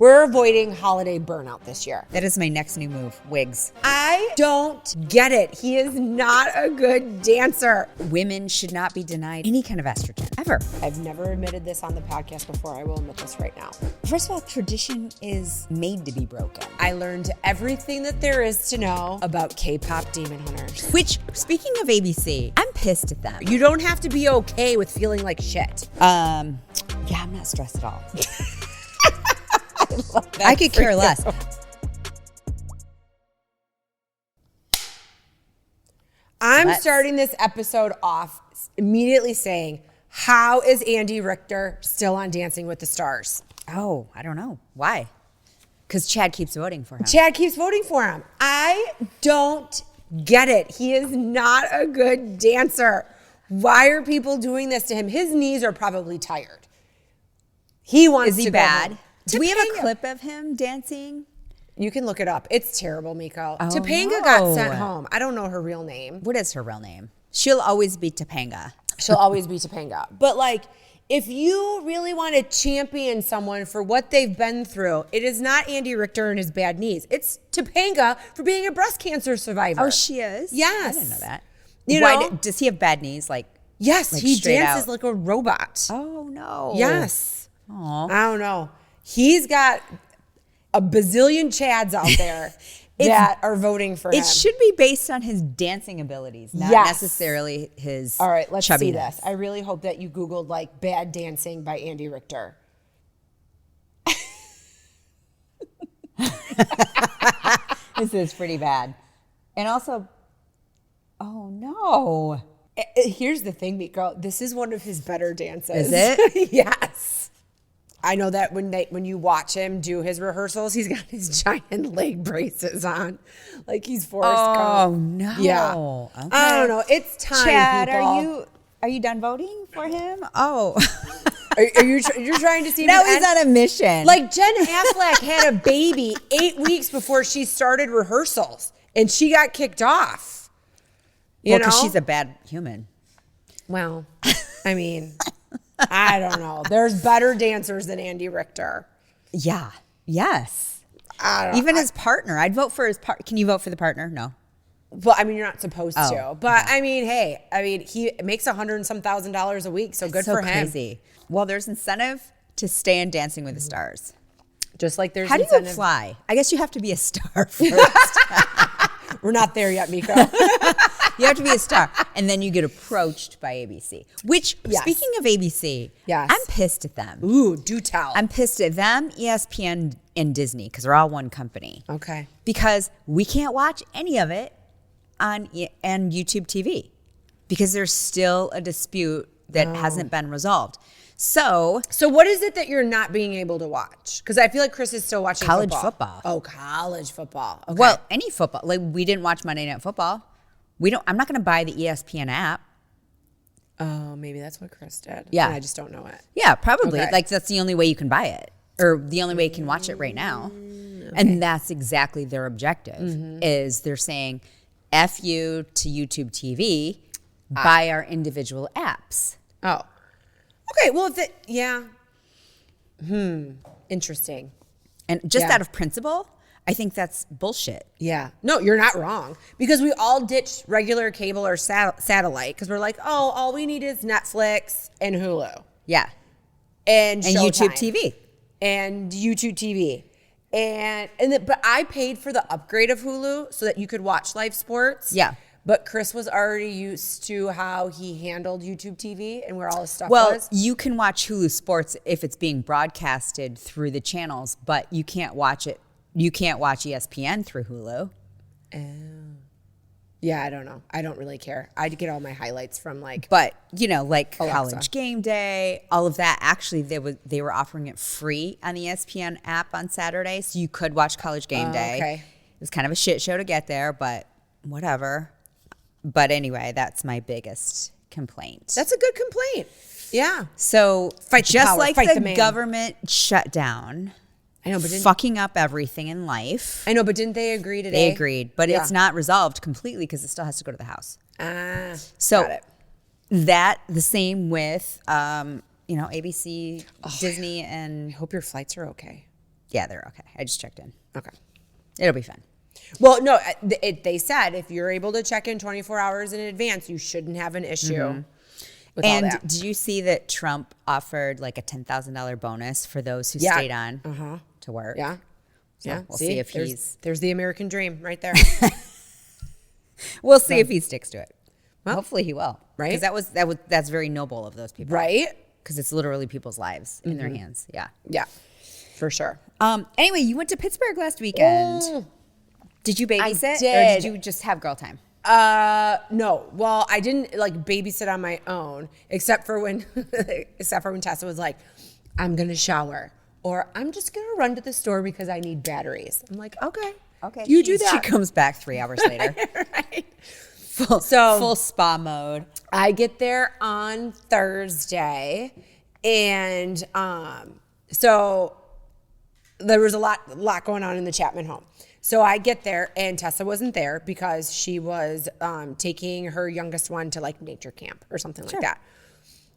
We're avoiding holiday burnout this year. That is my next new move, wigs. I don't get it. He is not a good dancer. Women should not be denied any kind of estrogen, ever. I've never admitted this on the podcast before. I will admit this right now. First of all, tradition is made to be broken. I learned everything that there is to know about K-pop demon hunters. Which, speaking of ABC, I'm pissed at them. You don't have to be okay with feeling like shit. Yeah, I'm not stressed at all. That I could care less. I'm starting this episode off immediately saying, how is Andy Richter still on Dancing with the Stars? Oh, I don't know. Why? Because Chad keeps voting for him. Chad keeps voting for him. I don't get it. He is not a good dancer. Why are people doing this to him? His knees are probably tired. He wants to Is he go bad? home. Do we have a clip of him dancing? You can look it up. It's terrible, Meko. Oh, Topanga got sent home. I don't know her real name. What is her real name? She'll always be Topanga. She'll always be Topanga. But like, if you really want to champion someone for what they've been through, it is not Andy Richter and his bad knees. It's Topanga for being a breast cancer survivor. Oh, she is? Yes. I didn't know that. You Why know? does he have bad knees? Yes, like he straight dances out? like a robot. Oh, no. Yes. Aw. I don't know. He's got a bazillion Chads out there that are voting for him. It should be based on his dancing abilities, not necessarily his All right, let's see chubbiness. this. I really hope that you Googled like bad dancing by Andy Richter. This is pretty bad. And also, oh no. Here's the thing, Meko. This is one of his better dances. Is it? Yes. I know that when you watch him do his rehearsals, he's got his giant leg braces on, like he's Forrest Gump. Oh no. Yeah. Okay. I don't know. It's time. Chad, people. are you done voting for him? Oh. Are you you're trying to see? Now he's on a mission. Like Jen Affleck had a baby 8 weeks before she started rehearsals, and she got kicked off. You know, because she's a bad human. Well, I mean, I don't know. There's better dancers than Andy Richter. Yeah. Yes. I don't know. Even his partner. I'd vote for his partner. Can you vote for the partner? No. Well, I mean, you're not supposed to. Oh, But I mean, hey, he makes $100 and some thousand a week, so good for him. Crazy. Well, there's incentive to stay in Dancing with the Stars. Just like there's How do incentive. you apply? I guess you have to be a star first. We're not there yet, Meko. You have to be a star. And then you get approached by ABC. Which, Yes. speaking of ABC, Yes. I'm pissed at them. Ooh, do tell. I'm pissed at them, ESPN, and Disney, because they're all one company. Okay. Because we can't watch any of it on YouTube TV because there's still a dispute that hasn't been resolved. So what is it that you're not being able to watch? Because I feel like Chris is still watching College football. Oh, college football. Okay. Well, any football. Like, we didn't watch Monday Night Football. I'm not going to buy the ESPN app. Oh, maybe that's what Chris did. Yeah. And I just don't know it. Yeah, probably. Okay. Like, that's the only way you can buy it, or the only way you can watch it right now. Okay. And that's exactly their objective. Is they're saying, F you to YouTube TV, buy our individual apps. Oh. Okay, well, interesting. And just Yeah. out of principle, I think that's bullshit. Yeah. No, you're not wrong. Because we all ditched regular cable or satellite because we're like, oh, all we need is Netflix and Hulu. Yeah. And And Showtime. YouTube TV. And YouTube TV. But I paid for the upgrade of Hulu so that you could watch live sports. Yeah. But Chris was already used to how he handled YouTube TV and where all his stuff Well, was. you can watch Hulu Sports if it's being broadcasted through the channels, but you can't watch it. You can't watch ESPN through Hulu. Oh. Yeah, I don't know. I don't really care. I'd get all my highlights from like. But, like Alexa. College Game Day, all of that. Actually, they were offering it free on the ESPN app on Saturday, so you could watch College Game Day. Okay. It was kind of a shit show to get there, but whatever. But anyway, that's my biggest complaint. That's a good complaint. Yeah. So Fight the just power, like fight the the man. government shut down, I know, but fucking up everything in life. but didn't they agree today? They agreed, but Yeah. it's not resolved completely because it still has to go to the House. So got it. That the same with ABC, Disney, and I hope your flights are okay. Yeah, they're okay. I just checked in. Okay. It'll be fun. Well, no, they said if you're able to check in 24 hours in advance, you shouldn't have an issue with all And that. did you see that Trump offered like a $10,000 bonus for those who stayed on to work? Yeah. So Yeah. we'll see if there's the American dream right there. We'll see if he sticks to it. Well, hopefully he will. right? Because that's very noble of those people. Right? Because it's literally people's lives in their hands. Yeah. Yeah. For sure. Anyway, you went to Pittsburgh last weekend. Did you babysit? did. Or did you just have girl time? No. Well, I didn't like babysit on my own, except for when Tessa was like, I'm gonna shower, or I'm just gonna run to the store because I need batteries. I'm like, okay. You do that. She comes back 3 hours later. Right. Full spa mode. I get there on Thursday, and so there was a lot going on in the Chapman home. So I get there, and Tessa wasn't there because she was taking her youngest one to like nature camp or something like that.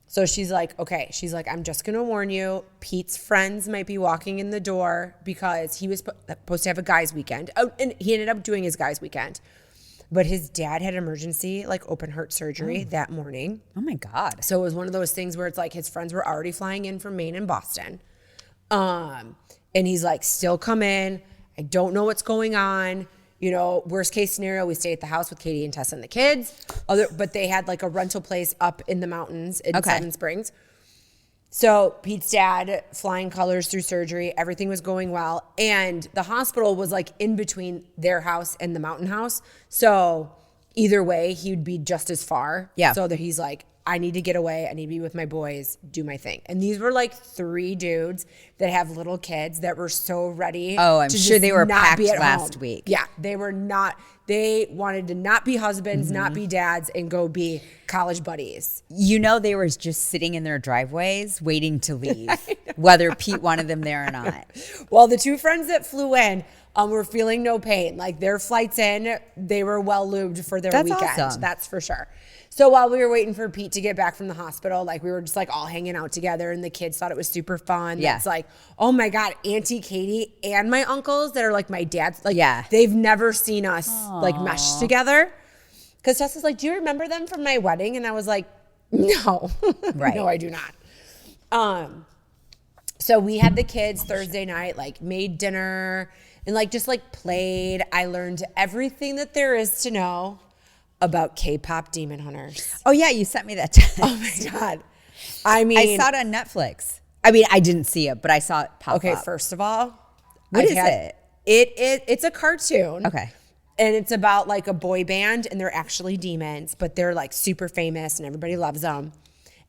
So she's like, okay. She's like, I'm just gonna warn you, Pete's friends might be walking in the door because he was supposed to have a guys' weekend. Oh, and he ended up doing his guys' weekend. But his dad had emergency, like open heart surgery that morning. Oh my God. So it was one of those things where it's like his friends were already flying in from Maine and Boston. And he's like, still come in. I don't know what's going on. You know, worst case scenario, we stay at the house with Katie and Tessa and the kids. But they had like a rental place up in the mountains in Seven Springs. So Pete's dad, flying colors through surgery, everything was going well. And the hospital was like in between their house and the mountain house. So either way, he would be just as far. Yeah. So that he's like, I need to get away. I need to be with my boys, do my thing. And these were like 3 dudes that have little kids that were so ready. Oh, I'm to sure just they were not packed be at last home. week. Yeah, they were not. They wanted to not be husbands, not be dads, and go be college buddies. You know, they were just sitting in their driveways waiting to leave, whether Pete wanted them there or not. Well, the 2 friends that flew in were feeling no pain. Like their flights in, they were well lubed for their weekend. Awesome. That's for sure. So while we were waiting for Pete to get back from the hospital, like we were just like all hanging out together, and the kids thought it was super fun. Yeah. It's like, oh my God, Auntie Katie and my uncles that are like my dad's, like Yeah. they've never seen us like mesh together. Because Tessa's like, do you remember them from my wedding? And I was like, no. Right. No, I do not. So we had the kids Thursday night, like made dinner and like just like played. I learned everything that there is to know about K-pop demon hunters. Oh yeah, you sent me that text. Oh my God. I mean, I saw it on Netflix. I mean, I didn't see it, but I saw it pop okay, up. first of all, What is it? It's a cartoon. Okay. And it's about like a boy band, and they're actually demons, but they're like super famous and everybody loves them.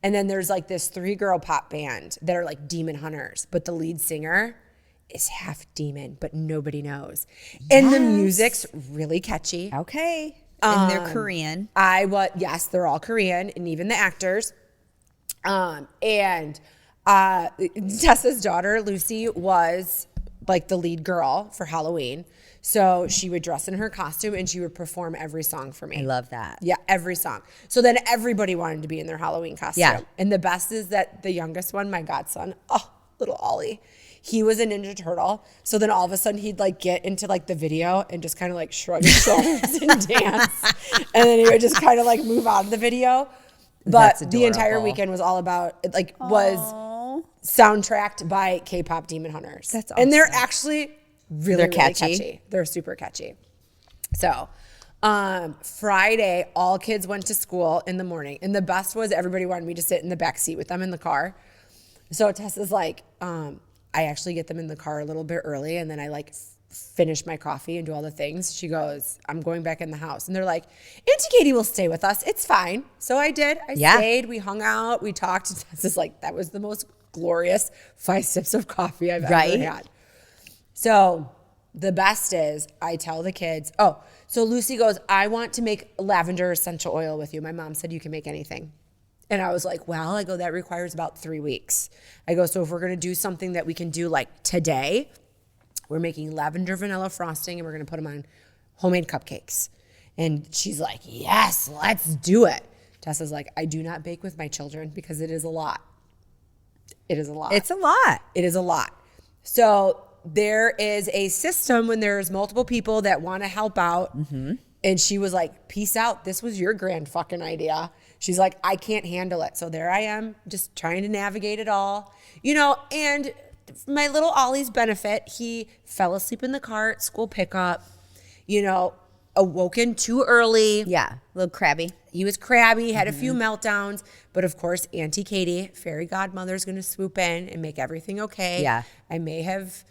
And then there's like this 3-girl pop band that are like demon hunters, but the lead singer is half demon, but nobody knows. And the music's really catchy. Okay. And they're Korean. Yes, they're all Korean, and even the actors. And Tessa's daughter, Lucy, was like the lead girl for Halloween. So she would dress in her costume and she would perform every song for me. I love that. Yeah, every song. So then everybody wanted to be in their Halloween costume. Yeah. And the best is that the youngest one, my godson, little Ollie, he was a Ninja Turtle. So then all of a sudden he'd like get into like the video and just kind of like shrug his shoulders and dance. And then he would just kind of like move out of the video. But That's the entire adorable. weekend was all about, was soundtracked by K-pop demon hunters. That's And they're awesome. actually really catchy. They're super catchy. So Friday, all kids went to school in the morning. And the best was everybody wanted me to sit in the back seat with them in the car. So Tessa's like, I actually get them in the car a little bit early, and then I like finish my coffee and do all the things. She goes, I'm going back in the house. And they're like, Auntie Katie will stay with us. It's fine. So I did. I stayed. We hung out. We talked. And Tessa's like, that was the most glorious 5 sips of coffee I've ever had. So the best is I tell the kids, so Lucy goes, I want to make lavender essential oil with you. My mom said you can make anything. And I was like, well, I go, that requires about 3 weeks. I go, so if we're going to do something that we can do like today, we're making lavender vanilla frosting and we're going to put them on homemade cupcakes. And she's like, yes, let's do it. Tessa's like, I do not bake with my children because it is a lot. It is a lot. It's a lot. It is a lot. So there is a system when there's multiple people that want to help out. And she was like, peace out. This was your grand fucking idea. She's like, I can't handle it. So there I am, just trying to navigate it all, and my little Ollie's benefit, he fell asleep in the car at school pickup, awoken too early. Yeah, a little crabby. He was crabby, had a few meltdowns, but of course, Auntie Katie, fairy godmother, is going to swoop in and make everything okay. Yeah. I may have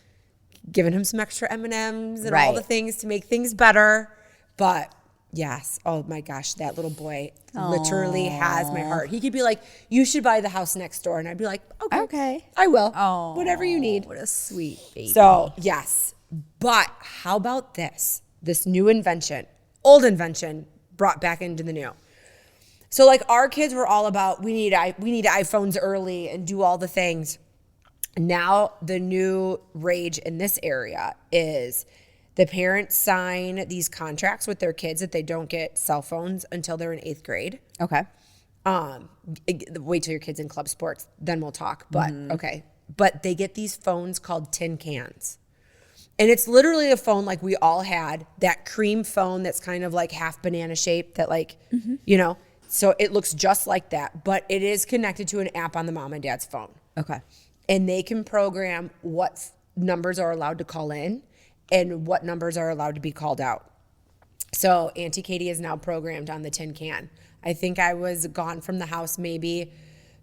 given him some extra M&Ms and all the things to make things better, but yes, oh my gosh, that little boy literally has my heart. He could be like, you should buy the house next door, and I'd be like, okay, I will, whatever you need. What a sweet baby. So yes, but how about this new invention, old invention brought back into the new. So like our kids were all about, we need iPhones early and do all the things. Now the new rage in this area is the parents sign these contracts with their kids that they don't get cell phones until they're in 8th grade. Okay. Wait till your kid's in club sports, then we'll talk. But okay. But they get these phones called tin cans. And it's literally a phone like we all had, that cream phone that's kind of like half banana shaped that so it looks just like that, but it is connected to an app on the mom and dad's phone. Okay. And they can program what numbers are allowed to call in and what numbers are allowed to be called out. So Auntie Katie is now programmed on the tin can. I think I was gone from the house maybe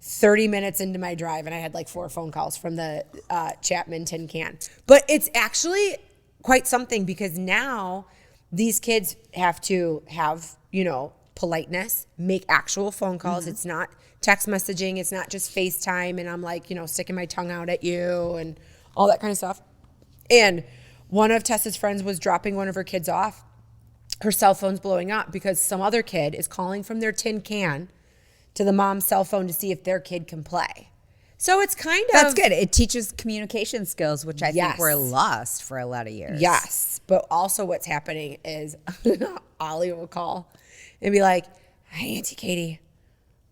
30 minutes into my drive, and I had like 4 phone calls from the Chapman tin can. But it's actually quite something, because now these kids have to have, politeness, make actual phone calls. It's not text messaging. It's not just FaceTime and I'm like, sticking my tongue out at you and all that kind of stuff. And one of Tessa's friends was dropping one of her kids off. Her cell phone's blowing up because some other kid is calling from their tin can to the mom's cell phone to see if their kid can play. So it's kind of... That's good. It teaches communication skills, which I think were lost for a lot of years. Yes. But also what's happening is Ollie will call and be like, hi, Auntie Katie,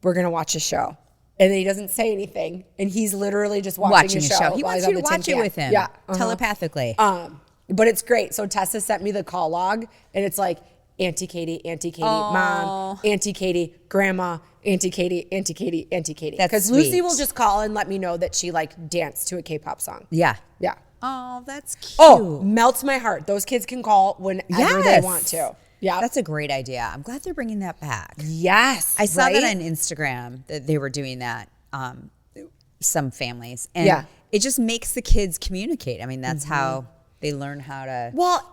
we're going to watch a show. And then he doesn't say anything. And he's literally just watching a show. He wants you to watch it with him. Yeah. Telepathically. But it's great. So Tessa sent me the call log, and it's like, Auntie Katie, Mom, Auntie Katie, Grandma, Auntie Katie, Auntie Katie, Auntie Katie. Because Lucy will just call and let me know that she danced to a K-pop song. Yeah. Yeah. Oh, that's cute. Oh, melts my heart. Those kids can call whenever they want to. Yeah. That's a great idea. I'm glad they're bringing that back. Yes. I saw that on Instagram that they were doing that, some families. And it just makes the kids communicate. I mean, that's how they learn how to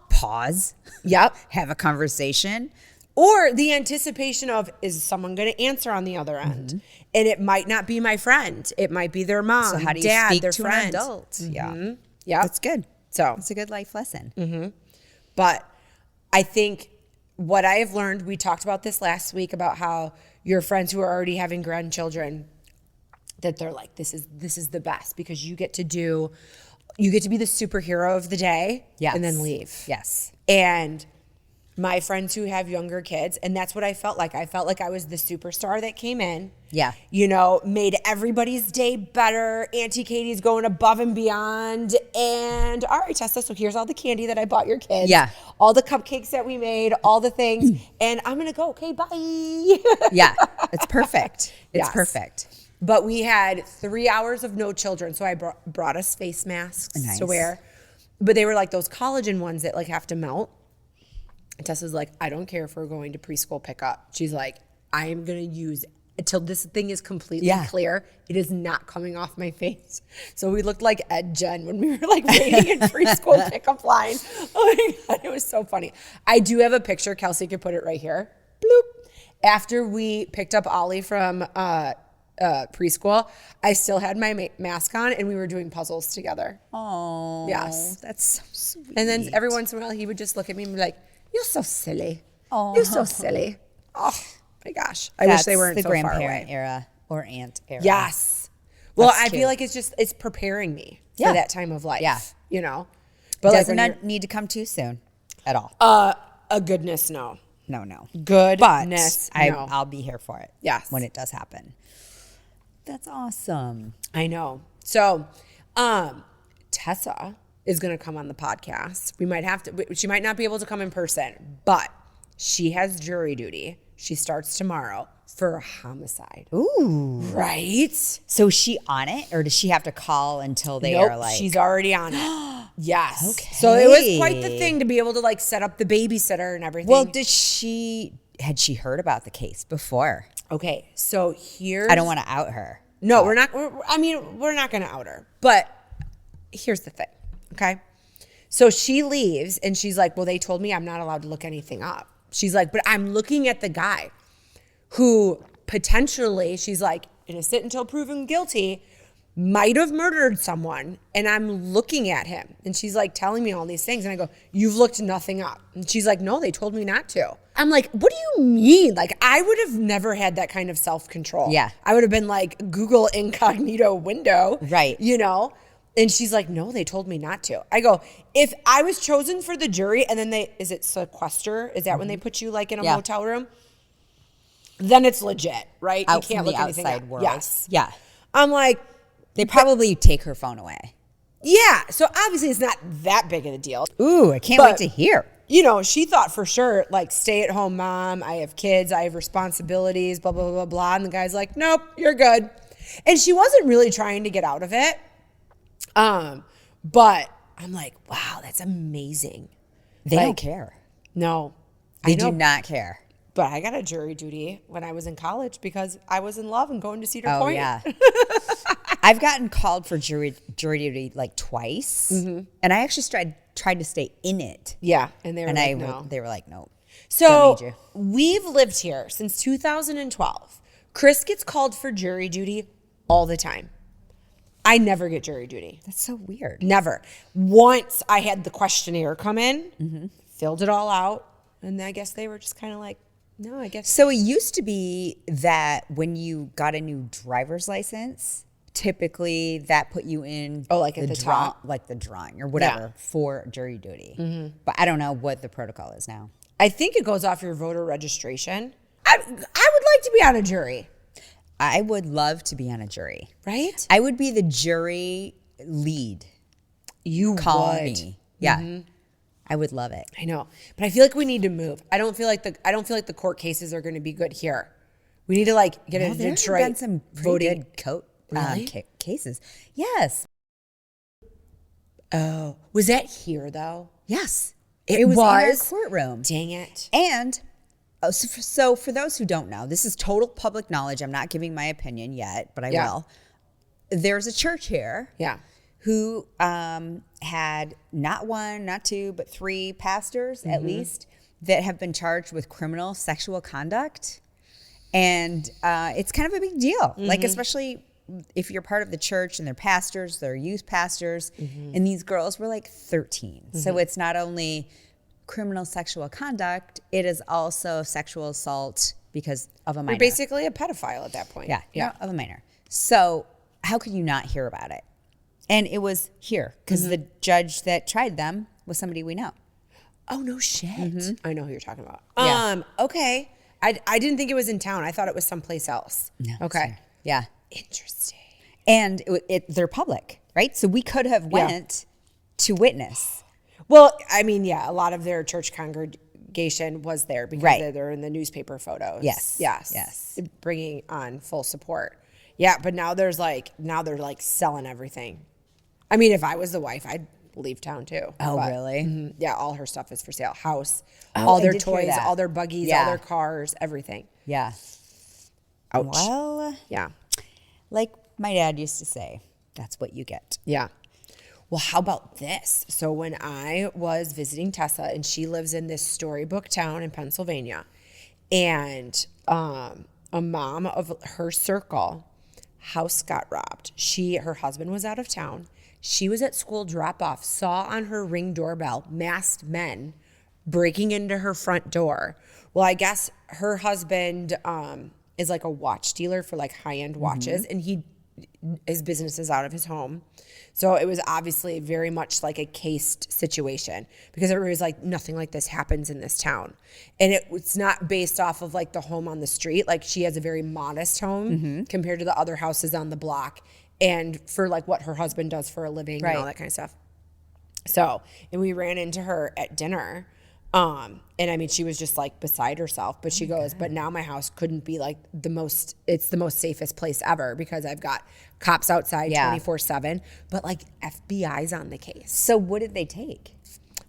pause. Yep. Have a conversation. Or the anticipation of, is someone going to answer on the other end? And it might not be my friend. It might be their mom, so how do you dad, speak their to friend. an adult? Yeah. Yeah. That's good. So it's a good life lesson. But I think what I have learned, we talked about this last week about how your friends who are already having grandchildren, that they're like, this is the best, because you get to be the superhero of the day and then leave. Yes. And my friends who have younger kids, and that's what I felt like. I felt like I was the superstar that came in. Yeah. Made everybody's day better. Auntie Katie's going above and beyond. And all right, Tessa, so here's all the candy that I bought your kids. Yeah. All the cupcakes that we made, all the things. And I'm going to go, okay, bye. Yeah. It's perfect. It's perfect. But we had 3 hours of no children. So I brought us face masks to wear. But they were like those collagen ones that have to melt. And Tessa's like, I don't care if we're going to preschool pickup. She's like, I am going to use until this thing is completely clear. It is not coming off my face. So we looked like Ed Jen when we were waiting in preschool pickup line. Oh my God, it was so funny. I do have a picture. Kelsey could put it right here. Bloop. After we picked up Ollie from preschool, I still had my mask on and we were doing puzzles together. Oh, yes. That's so sweet. And then every once in a while he would just look at me and be like, you're so silly. Oh, you're so silly. Oh my gosh. I wish they weren't so far away. The grandparent era or aunt era. Yes. Well, I feel like it's preparing me for that time of life. Yeah. But does not need to come too soon at all. A goodness, no. No. Goodness, no. I'll be here for it. Yes. When it does happen. That's awesome. I know. So, Tessa is going to come on the podcast. We might have to, she might not be able to come in person, but she has jury duty. She starts tomorrow for a homicide. Ooh. Right? So is she on it, or does she have to call until they Nope, are like? she's already on it. Yes. Okay. So it was quite the thing to be able to like set up the babysitter and everything. Well, had she heard about the case before? Okay, so here's... I don't want to out her. No, we're not going to out her. But here's the thing, okay? So she leaves and she's like, well, they told me I'm not allowed to look anything up. She's like, but I'm looking at the guy who potentially, she's like, innocent until proven guilty, might have murdered someone, and I'm looking at him. And she's like telling me all these things. And I go, you've looked nothing up. And she's like, no, they told me not to. I'm like, what do you mean? Like, I would have never had that kind of self-control. Yeah. I would have been like, Google incognito window. Right. You know? And she's like, no, they told me not to. I go, if I was chosen for the jury and then is it sequester? Is that when they put you like in a motel room? Then it's legit, right? Out you can't from look the anything outside up. world. Yes. Yeah. I'm like, They probably take her phone away. yeah. So obviously it's not that big of a deal. Ooh, I can't wait to hear. You know, she thought for sure, like, stay-at-home mom, I have kids, I have responsibilities, blah, blah, blah, blah. And the guy's like, nope, you're good. And she wasn't really trying to get out of it. But I'm like, wow, that's amazing. They don't care. No. They do not care. But I got a jury duty when I was in college because I was in love and going to Cedar Point. Oh, yeah. I've gotten called for jury duty like twice. Mm-hmm. And I actually tried to stay in it. Yeah. And they were like, no. They were like, nope. So we've lived here since 2012. Chris gets called for jury duty all the time. I never get jury duty. That's so weird. Never. Once I had the questionnaire come in, filled it all out, and I guess they were just kind of like, no, I guess. So it used to be that when you got a new driver's license, typically that put you in like at the top, like the drawing or whatever for jury duty. Mm-hmm. But I don't know what the protocol is now. I think it goes off your voter registration. I would like to be on a jury. I would love to be on a jury. Right? I would be the jury lead. You call would. me. Yeah. Mm-hmm. I would love it. I know. But I feel like we need to move. I don't feel like the court cases are going to be good here. We need to like get a Detroit there have been some voting good cases. Yes. Oh, was that here though? Yes. It was in our courtroom. Dang it. And so for those who don't know, this is total public knowledge. I'm not giving my opinion yet, but I will. There's a church here. Yeah. Who had not one, not two, but three pastors at least that have been charged with criminal sexual conduct. And it's kind of a big deal. Like, especially if you're part of the church and they're pastors, they're youth pastors. And these girls were like 13. So it's not only criminal sexual conduct, it is also sexual assault because of a minor. You're basically a pedophile at that point. Yeah, of a minor. So how could you not hear about it? And it was here because the judge that tried them was somebody we know. Oh, no shit. I know who you're talking about. Yeah. Okay. I didn't think it was in town. I thought it was someplace else. No. Okay. Yeah. Interesting. And they're public, right? So we could have went to witness. Well, I mean, yeah, a lot of their church congregation was there because they're in the newspaper photos. Yes. Bringing on full support. Yeah, but now they're like selling everything. I mean, if I was the wife, I'd leave town too. Oh, really? Yeah, all her stuff is for sale. House, all their toys, all their buggies, all their cars, everything. Yeah. Ouch. Well, yeah. Like my dad used to say, that's what you get. Yeah. Well, how about this? So when I was visiting Tessa, and she lives in this storybook town in Pennsylvania, and a mom of her circle, house got robbed. Her husband was out of town. She was at school drop-off, saw on her Ring doorbell masked men breaking into her front door. Well, I guess her husband is like a watch dealer for like high-end watches, and his business is out of his home. So it was obviously very much like a cased situation because everybody's like, nothing like this happens in this town. And it's not based off of like the home on the street. Like she has a very modest home compared to the other houses on the block and for like what her husband does for a living and all that kind of stuff. So, and we ran into her at dinner. And I mean, she was just like beside herself, but she goes, but now my house couldn't be like it's the most safest place ever because I've got cops outside 24/7, but like FBI's on the case. So what did they take?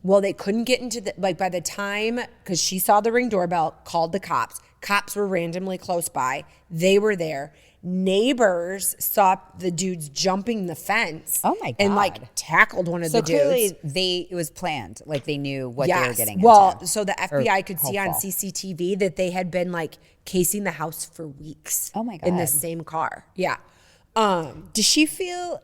Well, they couldn't get into by the time, because she saw the Ring doorbell, called the cops. Cops were randomly close by. They were there. Neighbors saw the dudes jumping the fence. Oh my God. And like tackled one of the dudes. So clearly it was planned. Like they knew what they were getting Well, into. so the FBI could see on hopeful. CCTV that they had been like casing the house for weeks. Oh my God. In the same car. Yeah. Does she feel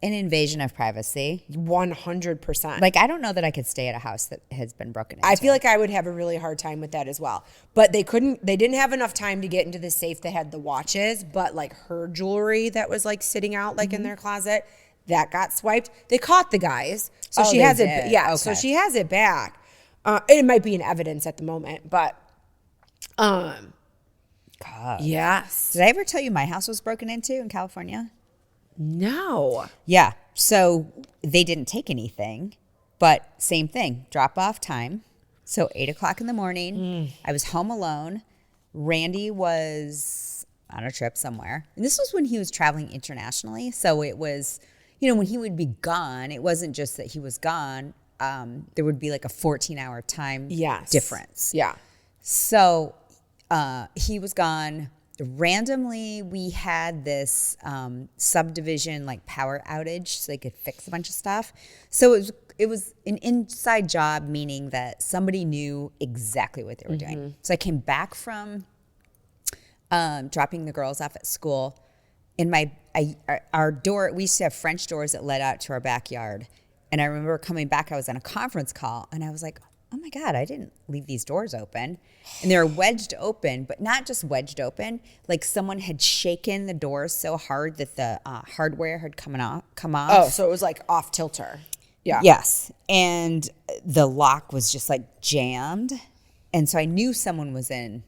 an invasion of privacy? 100%. Like, I don't know that I could stay at a house that has been broken into. I feel like I would have a really hard time with that as well. But they didn't have enough time to get into the safe that had the watches, but like her jewelry that was like sitting out like in their closet, that got swiped. They caught the guys. So she has it. Yeah. Okay. So she has it back. It might be in evidence at the moment, but God. yes. Did I ever tell you my house was broken into in California? No. Yeah. So they didn't take anything, but same thing, drop off time. So 8:00 in the morning, I was home alone. Randy was on a trip somewhere. And this was when he was traveling internationally. So it was, when he would be gone, it wasn't just that he was gone. There would be like a 14-hour time difference. Yeah. So he was gone. Randomly, we had this subdivision like power outage, so they could fix a bunch of stuff. So it was an inside job, meaning that somebody knew exactly what they were doing. So I came back from dropping the girls off at school. In our door, we used to have French doors that led out to our backyard. And I remember coming back, I was on a conference call, and I was like, oh my God, I didn't leave these doors open. And they were wedged open, but not just wedged open. Like someone had shaken the doors so hard that the hardware had come off. Oh, so it was like off tilter. Yeah. Yes. And the lock was just like jammed. And so I knew someone was in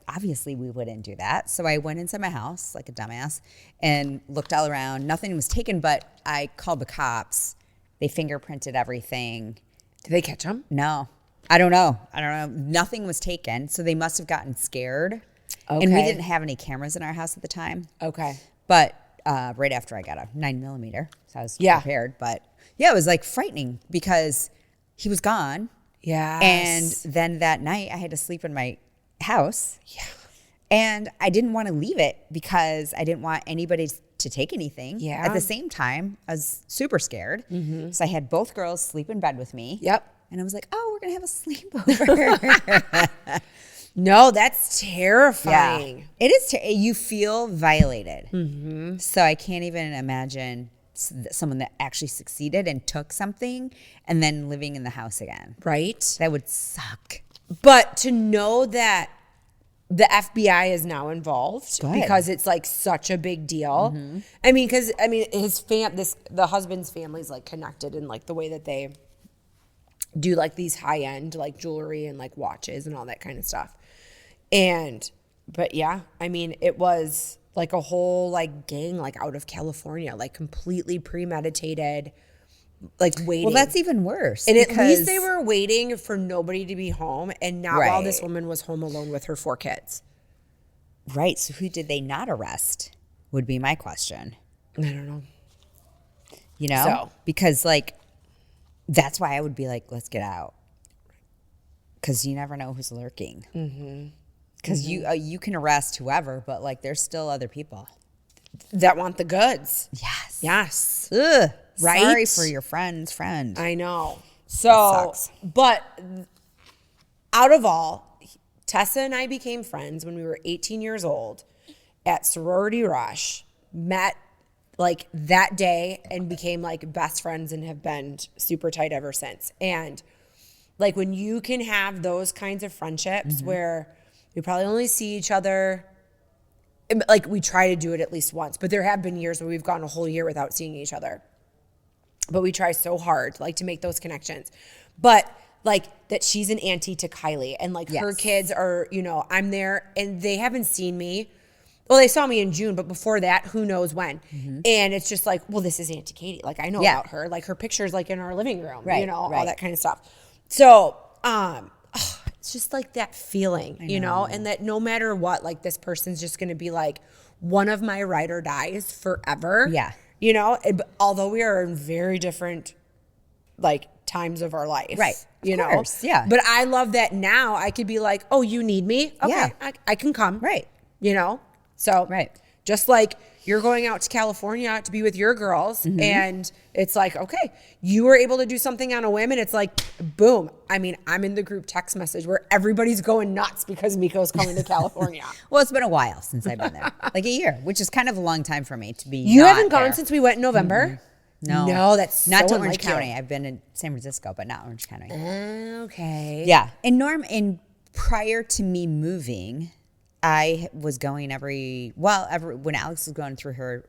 obviously we wouldn't do that. So I went inside my house like a dumbass and looked all around. Nothing was taken, but I called the cops. They fingerprinted everything. Did they catch him? No. I don't know. Nothing was taken. So they must have gotten scared. Okay. And we didn't have any cameras in our house at the time. Okay. But right after I got a 9mm, so I was prepared. But yeah, it was like frightening because he was gone. Yeah. And then that night I had to sleep in my house. Yeah. And I didn't want to leave it because I didn't want anybody to take anything. Yeah. At the same time, I was super scared. So I had both girls sleep in bed with me. Yep. And I was like, oh, we're going to have a sleepover. No, that's terrifying. Yeah. It is. You feel violated. So I can't even imagine someone that actually succeeded and took something and then living in the house again. Right? That would suck. But to know that the FBI is now involved Good. because it's like such a big deal. I mean, because the husband's family's like connected in like the way that they do like these high end like jewelry and like watches and all that kind of stuff. But yeah, I mean, it was like a whole like gang like out of California, like completely premeditated, like waiting. Well, that's even worse. And at least they were waiting for nobody to be home and not while Right. this woman was home alone with her 4 kids. Right. So who did they not arrest would be my question. I don't know. Because like, that's why I would be like, let's get out. Because you never know who's lurking. Because you can arrest whoever, but like there's still other people That want the goods. Yes. Ugh. Right? Sorry for your friend's friend. I know. So, sucks. but out of all, Tessa and I became friends when we were 18 years old at Sorority Rush, met like that day and became like best friends and have been super tight ever since. And like when you can have those kinds of friendships where we probably only see each other, like we try to do it at least once, but there have been years where we've gone a whole year without seeing each other. But we try so hard like to make those connections. But like that she's an auntie to Kylie and like her kids are, I'm there and they haven't seen me Well, they saw me in June, but before that, who knows when. And it's just like, well, this is Auntie Katie. Like, I know about her. Like, her picture's like in our living room, you know, all that kind of stuff. So, it's just like that feeling, you know, and that no matter what, like, this person's just going to be like one of my ride or dies forever. Yeah. You know, although we are in very different, like, times of our life. Right. You of course. Yeah. But I love that now I could be like, oh, you need me? Okay, Yeah. I can come. Right. You know? So just like you're going out to California to be with your girls and it's like, okay, you were able to do something on a whim and it's like, boom. I mean, I'm in the group text message where everybody's going nuts because Meko's coming to California. Well, it's been a while since I've been there. Like a year, which is kind of a long time for me to be. You haven't gone since we went in November? No, that's not so to Orange unlike you. County. I've been in San Francisco, but not Orange County. Okay. Yeah. And prior to me moving, I was going when Alex was going through her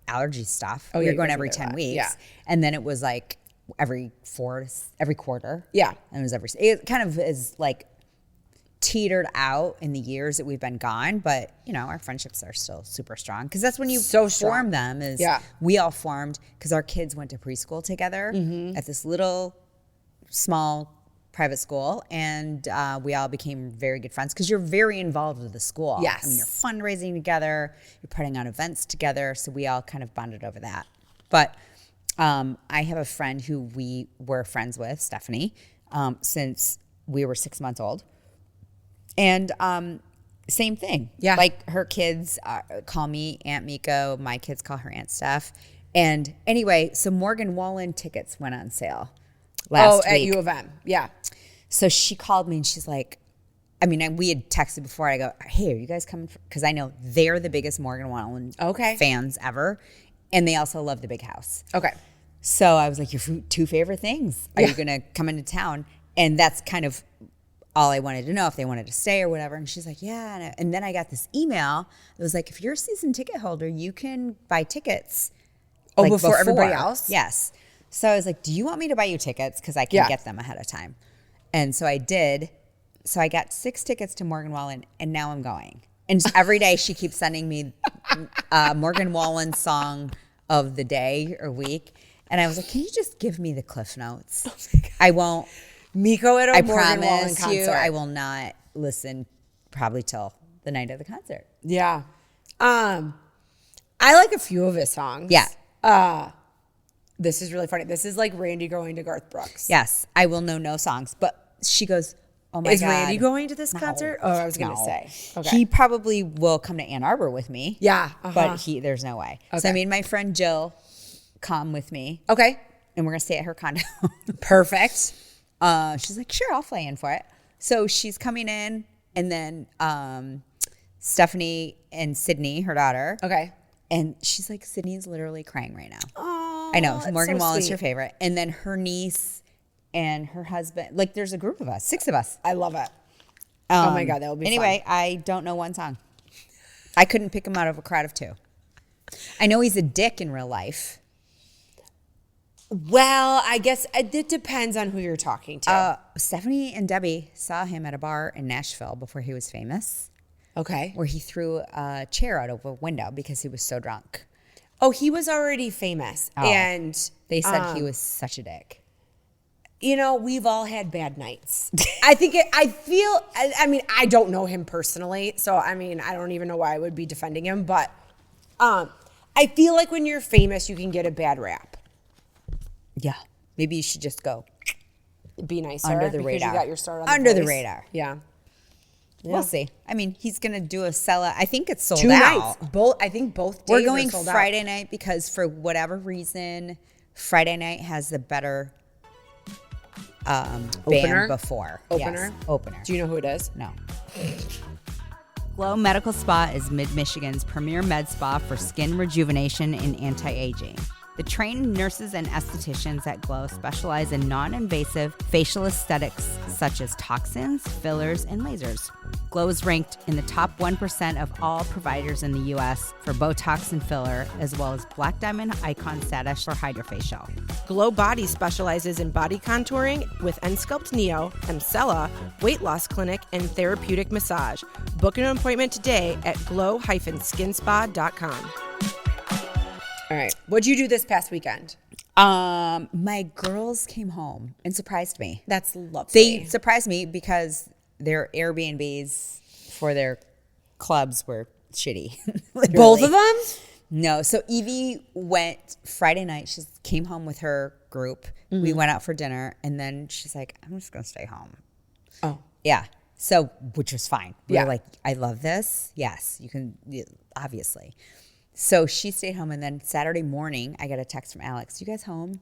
allergy stuff, we were going every 10 weeks. Yeah. And then it was like every quarter. Yeah. And it kind of is like teetered out in the years that we've been gone, but you know, our friendships are still super strong because that's when you form them we all formed because our kids went to preschool together at this little small private school, and we all became very good friends because you're very involved with the school. Yes. I mean, you're fundraising together, you're putting on events together, so we all kind of bonded over that. But I have a friend who we were friends with, Stephanie, since we were 6 months old. And same thing. Yeah. Like her kids call me Aunt Meko. My kids call her Aunt Steph. And anyway, so Morgan Wallen tickets went on sale last week. At U of M. Yeah. So she called me and she's like, I mean, we had texted before. I go, hey, are you guys coming? Because I know they're the biggest Morgan Wallen fans ever. And they also love the big house. Okay. So I was like, your two favorite things. Are you going to come into town? And that's kind of all I wanted to know, if they wanted to stay or whatever. And she's like, yeah. And then I got this email. It was like, if you're a season ticket holder, you can buy tickets. Oh, before everybody else? Yes. So I was like, do you want me to buy you tickets? Because I can get them ahead of time. And so I did. So I got 6 tickets to Morgan Wallen, and now I'm going. And every day she keeps sending me Morgan Wallen song of the day or week. And I was like, can you just give me the Cliff Notes? Oh my God. I won't. Meko at a Morgan Wallen promise concert. you, I will not listen probably till the night of the concert. Yeah. I like a few of his songs. Yeah. This is really funny. This is like Randy going to Garth Brooks. Yes. I will know no songs. But she goes, oh my God. Is Randy going to this concert? Oh, I was going to say. Okay. He probably will come to Ann Arbor with me. Yeah. But there's no way. Okay. So I made my friend Jill come with me. Okay. And we're going to stay at her condo. Perfect. She's like, sure, I'll fly in for it. So she's coming in, and then Stephanie and Sydney, her daughter. Okay. And she's like, Sydney's literally crying right now. Oh, I know. Morgan Wallen's her favorite. And then her niece and her husband. Like, there's a group of us, 6 of us. I love it. Oh my God, that would be anyway, fun. I don't know one song. I couldn't pick him out of a crowd of 2. I know he's a dick in real life. Well, I guess it depends on who you're talking to. Stephanie and Debbie saw him at a bar in Nashville before he was famous. Okay. Where he threw a chair out of a window because he was so drunk. Oh, he was already famous. Oh. And they said he was such a dick. You know, we've all had bad nights. I mean, I don't know him personally. So, I mean, I don't even know why I would be defending him. But I feel like when you're famous, you can get a bad rap. Yeah. Maybe you should just go. Be nicer. Under the radar. You got your start on under the radar. Yeah. We'll see. I mean, he's going to do a sellout. I think it's sold 2 out. Nights. I think both days We're going are sold Friday out. night because for whatever reason, Friday night has the better band before. Opener? Yes, opener. Do you know who it is? No. Glow Medical Spa is Mid-Michigan's premier med spa for skin rejuvenation and anti-aging. The trained nurses and estheticians at Glow specialize in non-invasive facial aesthetics such as toxins, fillers, and lasers. Glow is ranked in the top 1% of all providers in the U.S. for Botox and filler, as well as Black Diamond Icon status for Hydrofacial. Glow Body specializes in body contouring with Ensculpt Neo, Emcella, Weight Loss Clinic, and Therapeutic Massage. Book an appointment today at glow-skinspa.com. All right. What'd you do this past weekend? My girls came home and surprised me. That's lovely. They surprised me because their Airbnbs for their clubs were shitty. Both of them? No. So Evie went Friday night. She came home with her group. Mm-hmm. We went out for dinner, and then she's like, I'm just going to stay home. Oh. Yeah. So, which was fine. We Yeah. were like, I love this. Yes, you can, obviously. So she stayed home, and then Saturday morning, I got a text from Alex. You guys home?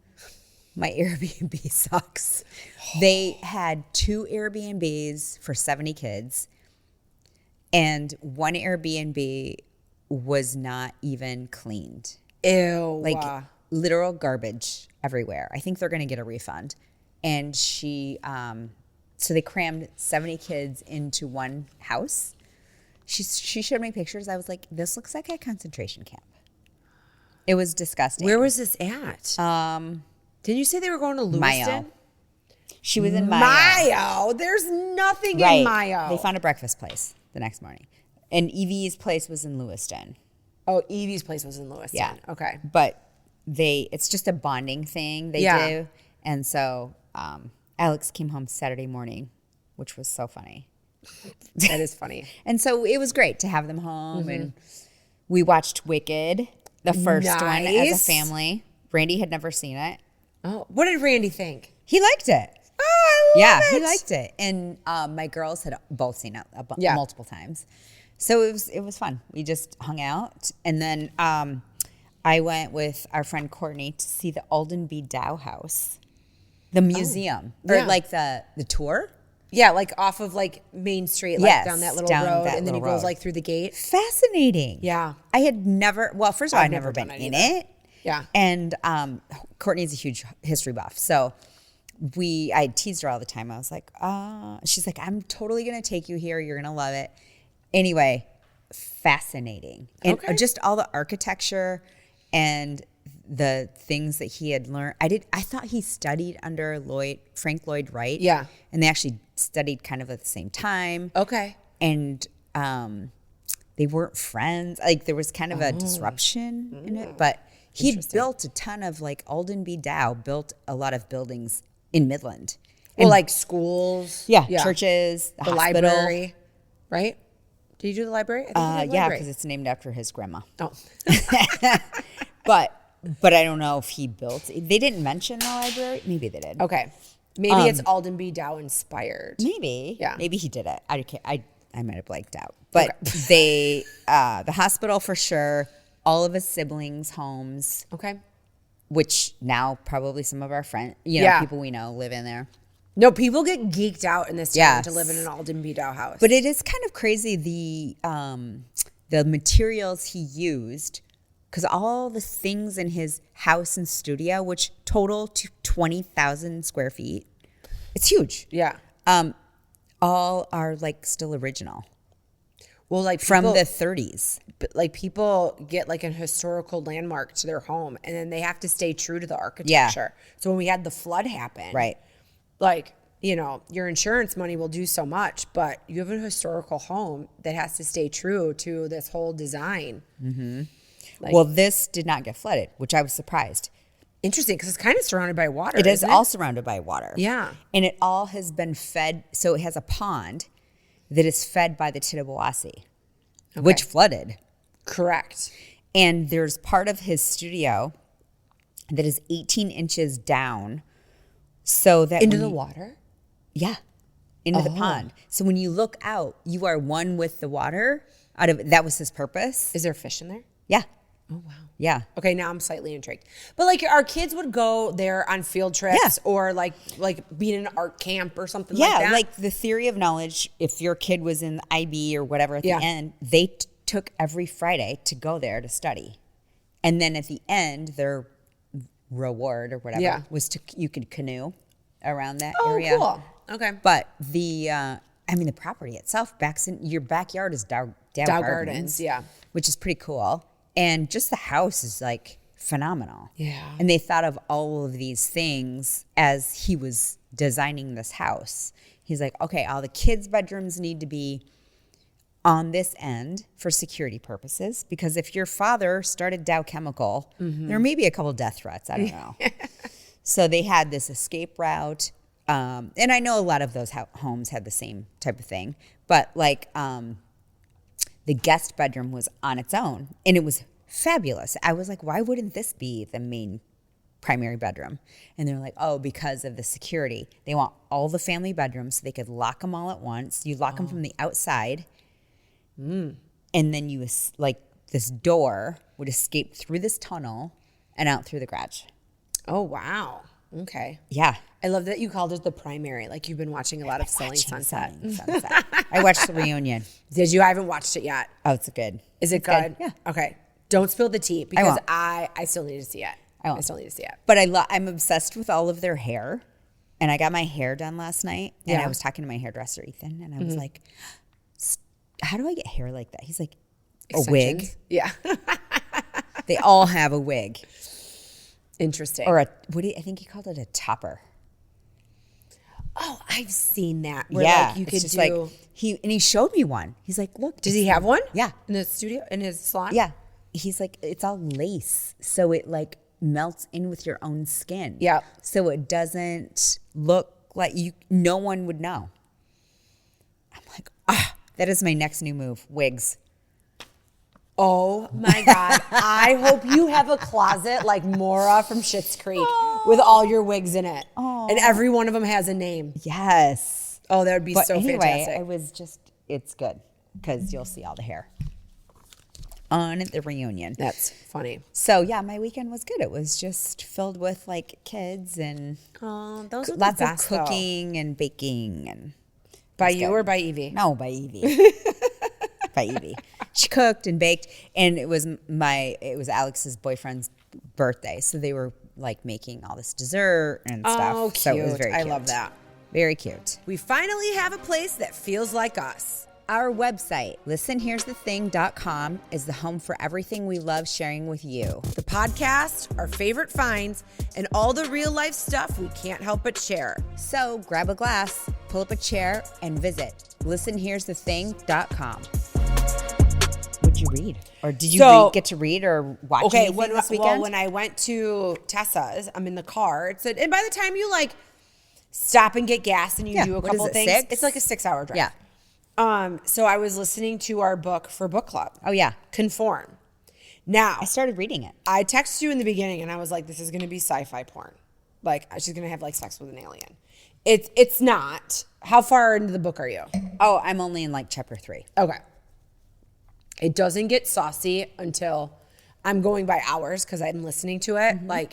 My Airbnb sucks. They had 2 Airbnbs for 70 kids, and one Airbnb was not even cleaned. Ew. Like literal garbage everywhere. I think they're going to get a refund. And she, so they crammed 70 kids into one house. She showed me pictures. I was like, this looks like a concentration camp. It was disgusting. Where was this at? Didn't you say they were going to Lewiston? Mayo. She was in Mayo. Mayo. There's nothing in Mayo. They found a breakfast place the next morning. And Evie's place was in Lewiston. Oh, Evie's place was in Lewiston. Yeah. Okay. But it's just a bonding thing they do. And so Alex came home Saturday morning, which was so funny. That is funny. And so it was great to have them home. And we watched Wicked, the first one, as a family. Randy had never seen it. Oh, what did Randy think? He liked it. Oh, I love it. He liked it. And my girls had both seen it multiple times. So it was fun. We just hung out. And then I went with our friend Courtney to see the Alden B. Dow House, the museum, or like the tour. Yeah, like off of like Main Street, like down that little road, and then he goes like through the gate. Fascinating. Yeah. I had never, well, first of all, I'd never been in it. Yeah. And Courtney's a huge history buff. So I teased her all the time. I was like, she's like, I'm totally going to take you here. You're going to love it. Anyway, fascinating. And just all the architecture and the things that he had learned. I thought he studied under Frank Lloyd Wright. Yeah. And they actually studied kind of at the same time. Okay. And they weren't friends. Like there was kind of a disruption in it. But he built a ton of, like, Alden B. Dow built a lot of buildings in Midland. Well, like schools. Yeah. Churches, the hospital. Library, right? Did you do the library? I think yeah, because it's named after his grandma. Oh. But I don't know if he built. They didn't mention the library. Maybe they did. Okay. Maybe it's Alden B. Dow inspired. Maybe. Yeah. Maybe he did it. I might have blanked out. But the hospital for sure, all of his siblings' homes. Okay. Which now probably some of our friends, people we know live in there. No, people get geeked out in this town to live in an Alden B. Dow house. But it is kind of crazy the materials he used, because all the things in his house and studio, which total to 20,000 square feet, it's huge. Yeah. All are like still original. Well, like from the 30s. Like people get like a historical landmark to their home, and then they have to stay true to the architecture. Yeah. So when we had the flood happen, right? Like, your insurance money will do so much, but you have a historical home that has to stay true to this whole design. Mm-hmm. Well, this did not get flooded, which I was surprised. Interesting, because it's kind of surrounded by water. It is all surrounded by water. Yeah. And it all has been fed. So it has a pond that is fed by the Tittabawassee, which flooded. Correct. And there's part of his studio that is 18 inches down. So that into the water? Yeah. Into the pond. So when you look out, you are one with the water. That was his purpose. Is there fish in there? Yeah. Oh, wow. Yeah. Okay, now I'm slightly intrigued. But like our kids would go there on field trips or like being in an art camp or something like that. Yeah, like the theory of knowledge, if your kid was in IB or whatever at the end, they took every Friday to go there to study. And then at the end, reward or whatever was you could canoe around that area. Oh, cool. Okay. But the property itself your backyard is Dow Gardens, which is pretty cool. And just the house is like phenomenal. Yeah. And they thought of all of these things as he was designing this house. He's like, okay, all the kids' bedrooms need to be on this end for security purposes, because if your father started Dow Chemical, there may be a couple death threats. I don't know. So they had this escape route. And I know a lot of those homes had the same type of thing, but like the guest bedroom was on its own, and it was fabulous. I was like, why wouldn't this be the main primary bedroom? And they're like, oh, because of the security. They want all the family bedrooms so they could lock them all at once. You lock them from the outside, and then you like this door would escape through this tunnel and out through the garage. Oh, wow. Okay. Yeah. I love that you called it the primary. Like you've been watching a lot of Selling Sunset. I watched the reunion. Did you? I haven't watched it yet. Oh, it's good. Is it It's good? Yeah. Okay. Don't spill the tea because won't. I still need to see it. I won't. still need to see it. But I'm obsessed with all of their hair. And I got my hair done last night. And I was talking to my hairdresser, Ethan. And I was like, how do I get hair like that? He's like, a wig. Extensions? Yeah. They all have a wig. Interesting. Or I think he called it a topper. Oh, I've seen that. Where Yeah. like you it's could just do. like, he showed me one. He's like, look. Does he have one? Yeah. In the studio, in his salon. Yeah. He's like, it's all lace. So it like melts in with your own skin. Yeah. So it doesn't look like no one would know. I'm like, that is my next new move. Wigs. Oh my God. I hope you have a closet like Maura from Schitt's Creek with all your wigs in it. And every one of them has a name. Yes. Oh, that would be so fantastic. It's good because you'll see all the hair on the reunion. That's funny. So yeah, my weekend was good. It was just filled with like kids and Those are lots the of best, though. cooking and baking and By you or by Evie? no, by Evie. By Evie. She cooked and baked, and it was Alex's boyfriend's birthday, so they were like making all this dessert and stuff. Oh, cute. So it was very cute. I love that. Very cute. We finally have a place that feels like us. Our website, listenhere'sthething.com, is the home for everything we love sharing with you. The podcast, our favorite finds, and all the real life stuff we can't help but share. So grab a glass, pull up a chair, and visit listenhere'sthething.com. What'd you read? Or did you get to read or watch anything this weekend? Well, when I went to Tessa's, I'm in the car. And by the time you like stop and get gas and you do a what couple is it, things, 6? it's like a 6-hour drive. Yeah. So I was listening to our book for book club. Oh, yeah. Conform. Now, I started reading it. I texted you in the beginning and I was like, this is going to be sci-fi porn. Like she's going to have like sex with an alien. It's not. How far into the book are you? Oh, I'm only in like chapter 3. Okay. It doesn't get saucy until I'm going by hours because I'm listening to it. Like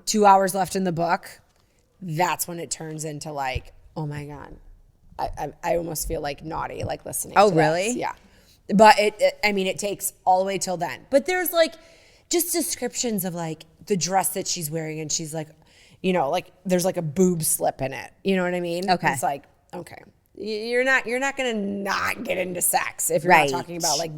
2 hours left in the book. That's when it turns into like, oh my God. I almost feel like naughty, like listening to really? this. Yeah. But it takes all the way till then. But there's like just descriptions of like the dress that she's wearing and she's like, you know, like there's like a boob slip in it. You know what I mean? Okay. It's like, okay. You're not going to not get into sex if you're Right. not talking about like,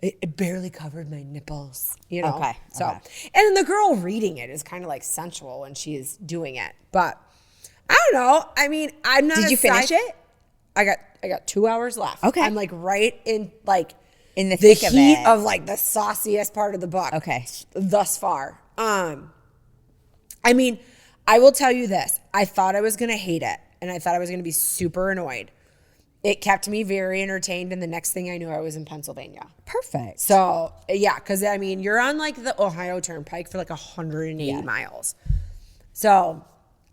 it barely covered my nipples, you know? Okay. So, Okay. and then the girl reading it is kind of like sensual when she's doing it. But I don't know. I mean, I'm not. Did you finish it? I got 2 hours left. Okay. I'm like right in like In the the thick of heat it. of like the sauciest part of the book. Okay. Thus far. I mean, I will tell you this. I thought I was going to hate it and I thought I was going to be super annoyed. It kept me very entertained, and the next thing I knew, I was in Pennsylvania. Perfect. So, yeah, because, I mean, you're on, like, the Ohio Turnpike for, like, 180 miles. So,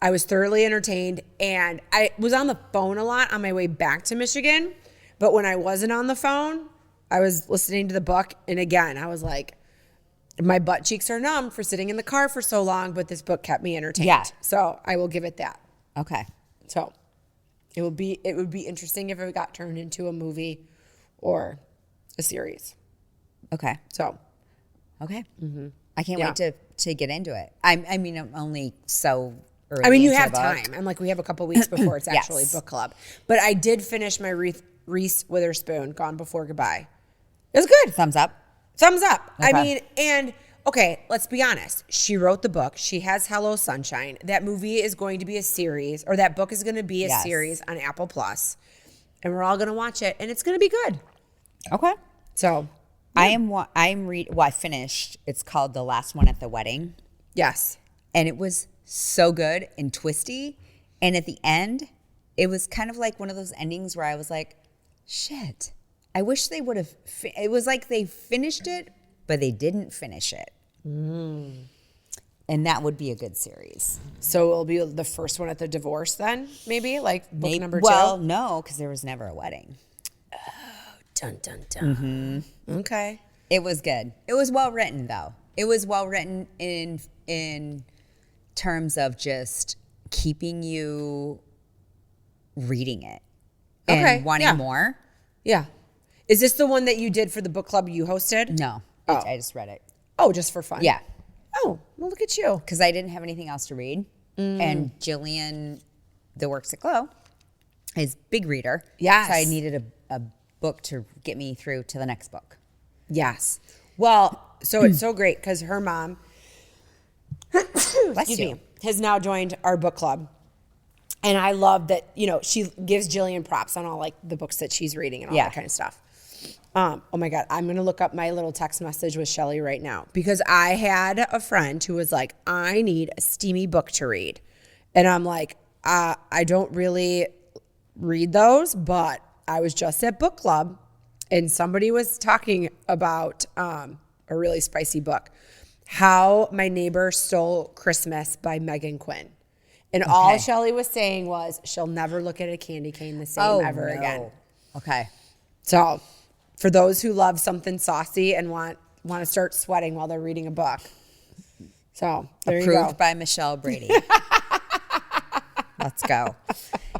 I was thoroughly entertained, and I was on the phone a lot on my way back to Michigan, but when I wasn't on the phone, I was listening to the book, and again, I was like, my butt cheeks are numb for sitting in the car for so long, but this book kept me entertained. Yeah. So, I will give it that. Okay. So... It would be interesting if it got turned into a movie or a series. Okay. So, Okay. I can't wait to get into it. I mean, I'm only so early. I mean, you into have the book. time. I'm like, we have a couple weeks before it's actually Yes. book club. But I did finish my Reese Witherspoon, Gone Before Goodbye. It was good. Thumbs up. Thumbs up. I Okay. mean, and okay, let's be honest. She wrote the book. She has Hello Sunshine. That movie is going to be a series, or that book is going to be a Yes. series on Apple Plus, and we're all going to watch it, and it's going to be good. Okay. So, I finished. It's called The Last One at the Wedding. yes. And it was so good and twisty. And at the end, it was kind of like one of those endings where I was like, shit, I wish they would have. It was like they finished it, but they didn't finish it. And that would be a good series. So it'll be the first one at the divorce then, maybe? Like book number 2? Well, no, because there was never a wedding. Dun, dun, dun. Okay. It was good. It was well written, though. It was well written in terms of just keeping you reading it and wanting more. Yeah. Is this the one that you did for the book club you hosted? No, Oh. I just read it. Oh, just for fun? Yeah, Oh, well, look at you. because I didn't have anything else to read. And Jillian, the Works at Glow, is big reader. Yes. So I needed a book to get me through to the next book. Yes. Well, so it's so great because her mom, excuse you. me, has now joined our book club. And I love that, she gives Jillian props on all like the books that she's reading and all that kind of stuff. Oh my God, I'm going to look up my little text message with Shelly right now because I had a friend who was like, I need a steamy book to read. And I'm like, I don't really read those, but I was just at book club and somebody was talking about a really spicy book, How My Neighbor Stole Christmas by Megan Quinn. And all Shelly was saying was she'll never look at a candy cane the same ever again. Okay. So for those who love something saucy and want to start sweating while they're reading a book. So there you go. Approved by Michelle Brady. Let's go.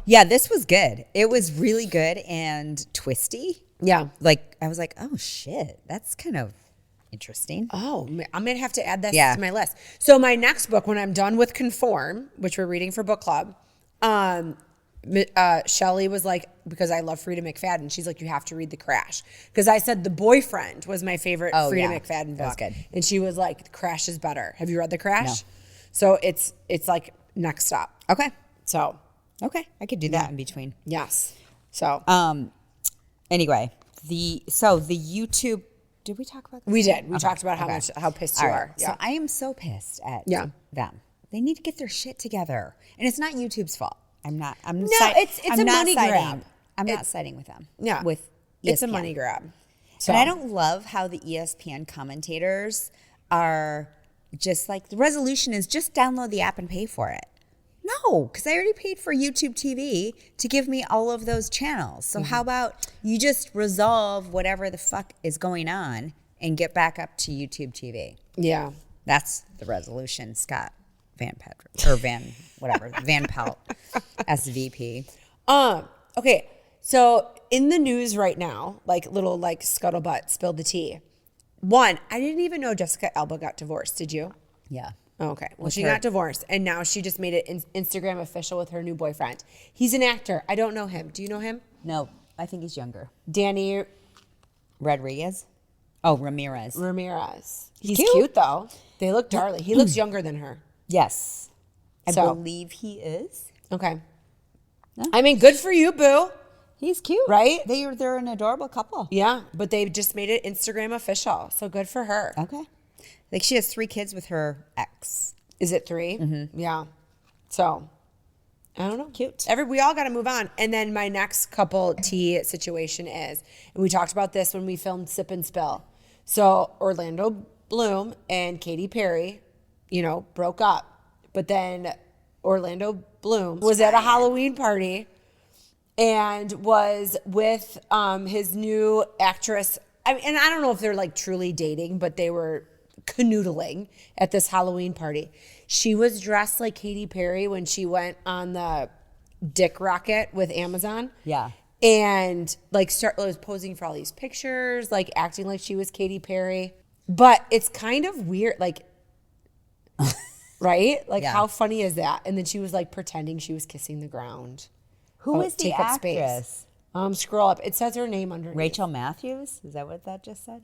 Yeah, this was good. It was really good and twisty. Yeah. Like, I was like, oh, shit. That's kind of interesting. Oh, I'm going to have to add this Yeah. to my list. So my next book, when I'm done with Conform, which we're reading for book club, Shelly was like, because I love Frida McFadden, she's like, you have to read The Crash. Because I said The Boyfriend was my favorite Frida McFadden book. That was good. And she was like, The Crash is better. Have you read The Crash? No. So it's like next up. Okay. So Okay. I could do that in between. yes. So Anyway, the YouTube, did we talk about this? we did. We talked about how pissed you All are. right. So I am so pissed at Yeah. them. They need to get their shit together. And it's not YouTube's fault. it's a money grab. I'm not siding with them. Yeah. With It's a ESPN. money grab. So And I don't love how the ESPN commentators are just like, the resolution is just download the app and pay for it. No, because I already paid for YouTube TV to give me all of those channels. So how about you just resolve whatever the fuck is going on and get back up to YouTube TV? Yeah. That's the resolution, Scott Van Pelt, SVP. Okay. So in the news right now, like little like scuttlebutt spilled the tea. One, I didn't even know Jessica Alba got divorced. Did you? Yeah. Okay. Well, she got divorced, and now she just made it Instagram official with her new boyfriend. He's an actor. I don't know him. Do you know him? No, I think he's younger. Danny Rodriguez? Oh, Ramirez. Ramirez. He's cute. cute though. They look darling. He looks younger than her. Yes. I So- believe he is. Okay. I mean, good for you, boo. He's cute. Right? They're an adorable couple. Yeah, but they just made it Instagram official. So good for her. Okay. Like she has 3 kids with her ex. Is it 3? Mm-hmm. Yeah. So, I don't know. Cute. We all got to move on. And then my next couple tea situation is, and we talked about this when we filmed Sip and Spill. So Orlando Bloom and Katy Perry, broke up. But then Orlando Bloom was at a Halloween party and was with his new actress. And I don't know if they're like truly dating, but they were canoodling at this Halloween party. She was dressed like Katy Perry when she went on the dick rocket with Amazon. Yeah. And like was posing for all these pictures, like acting like she was Katy Perry. But it's kind of weird, like, right? Like, Yeah. how funny is that? And then she was like pretending she was kissing the ground. Who is the take up actress? space. Scroll up. It says her name underneath. Rachel Matthews? Is that what that just said?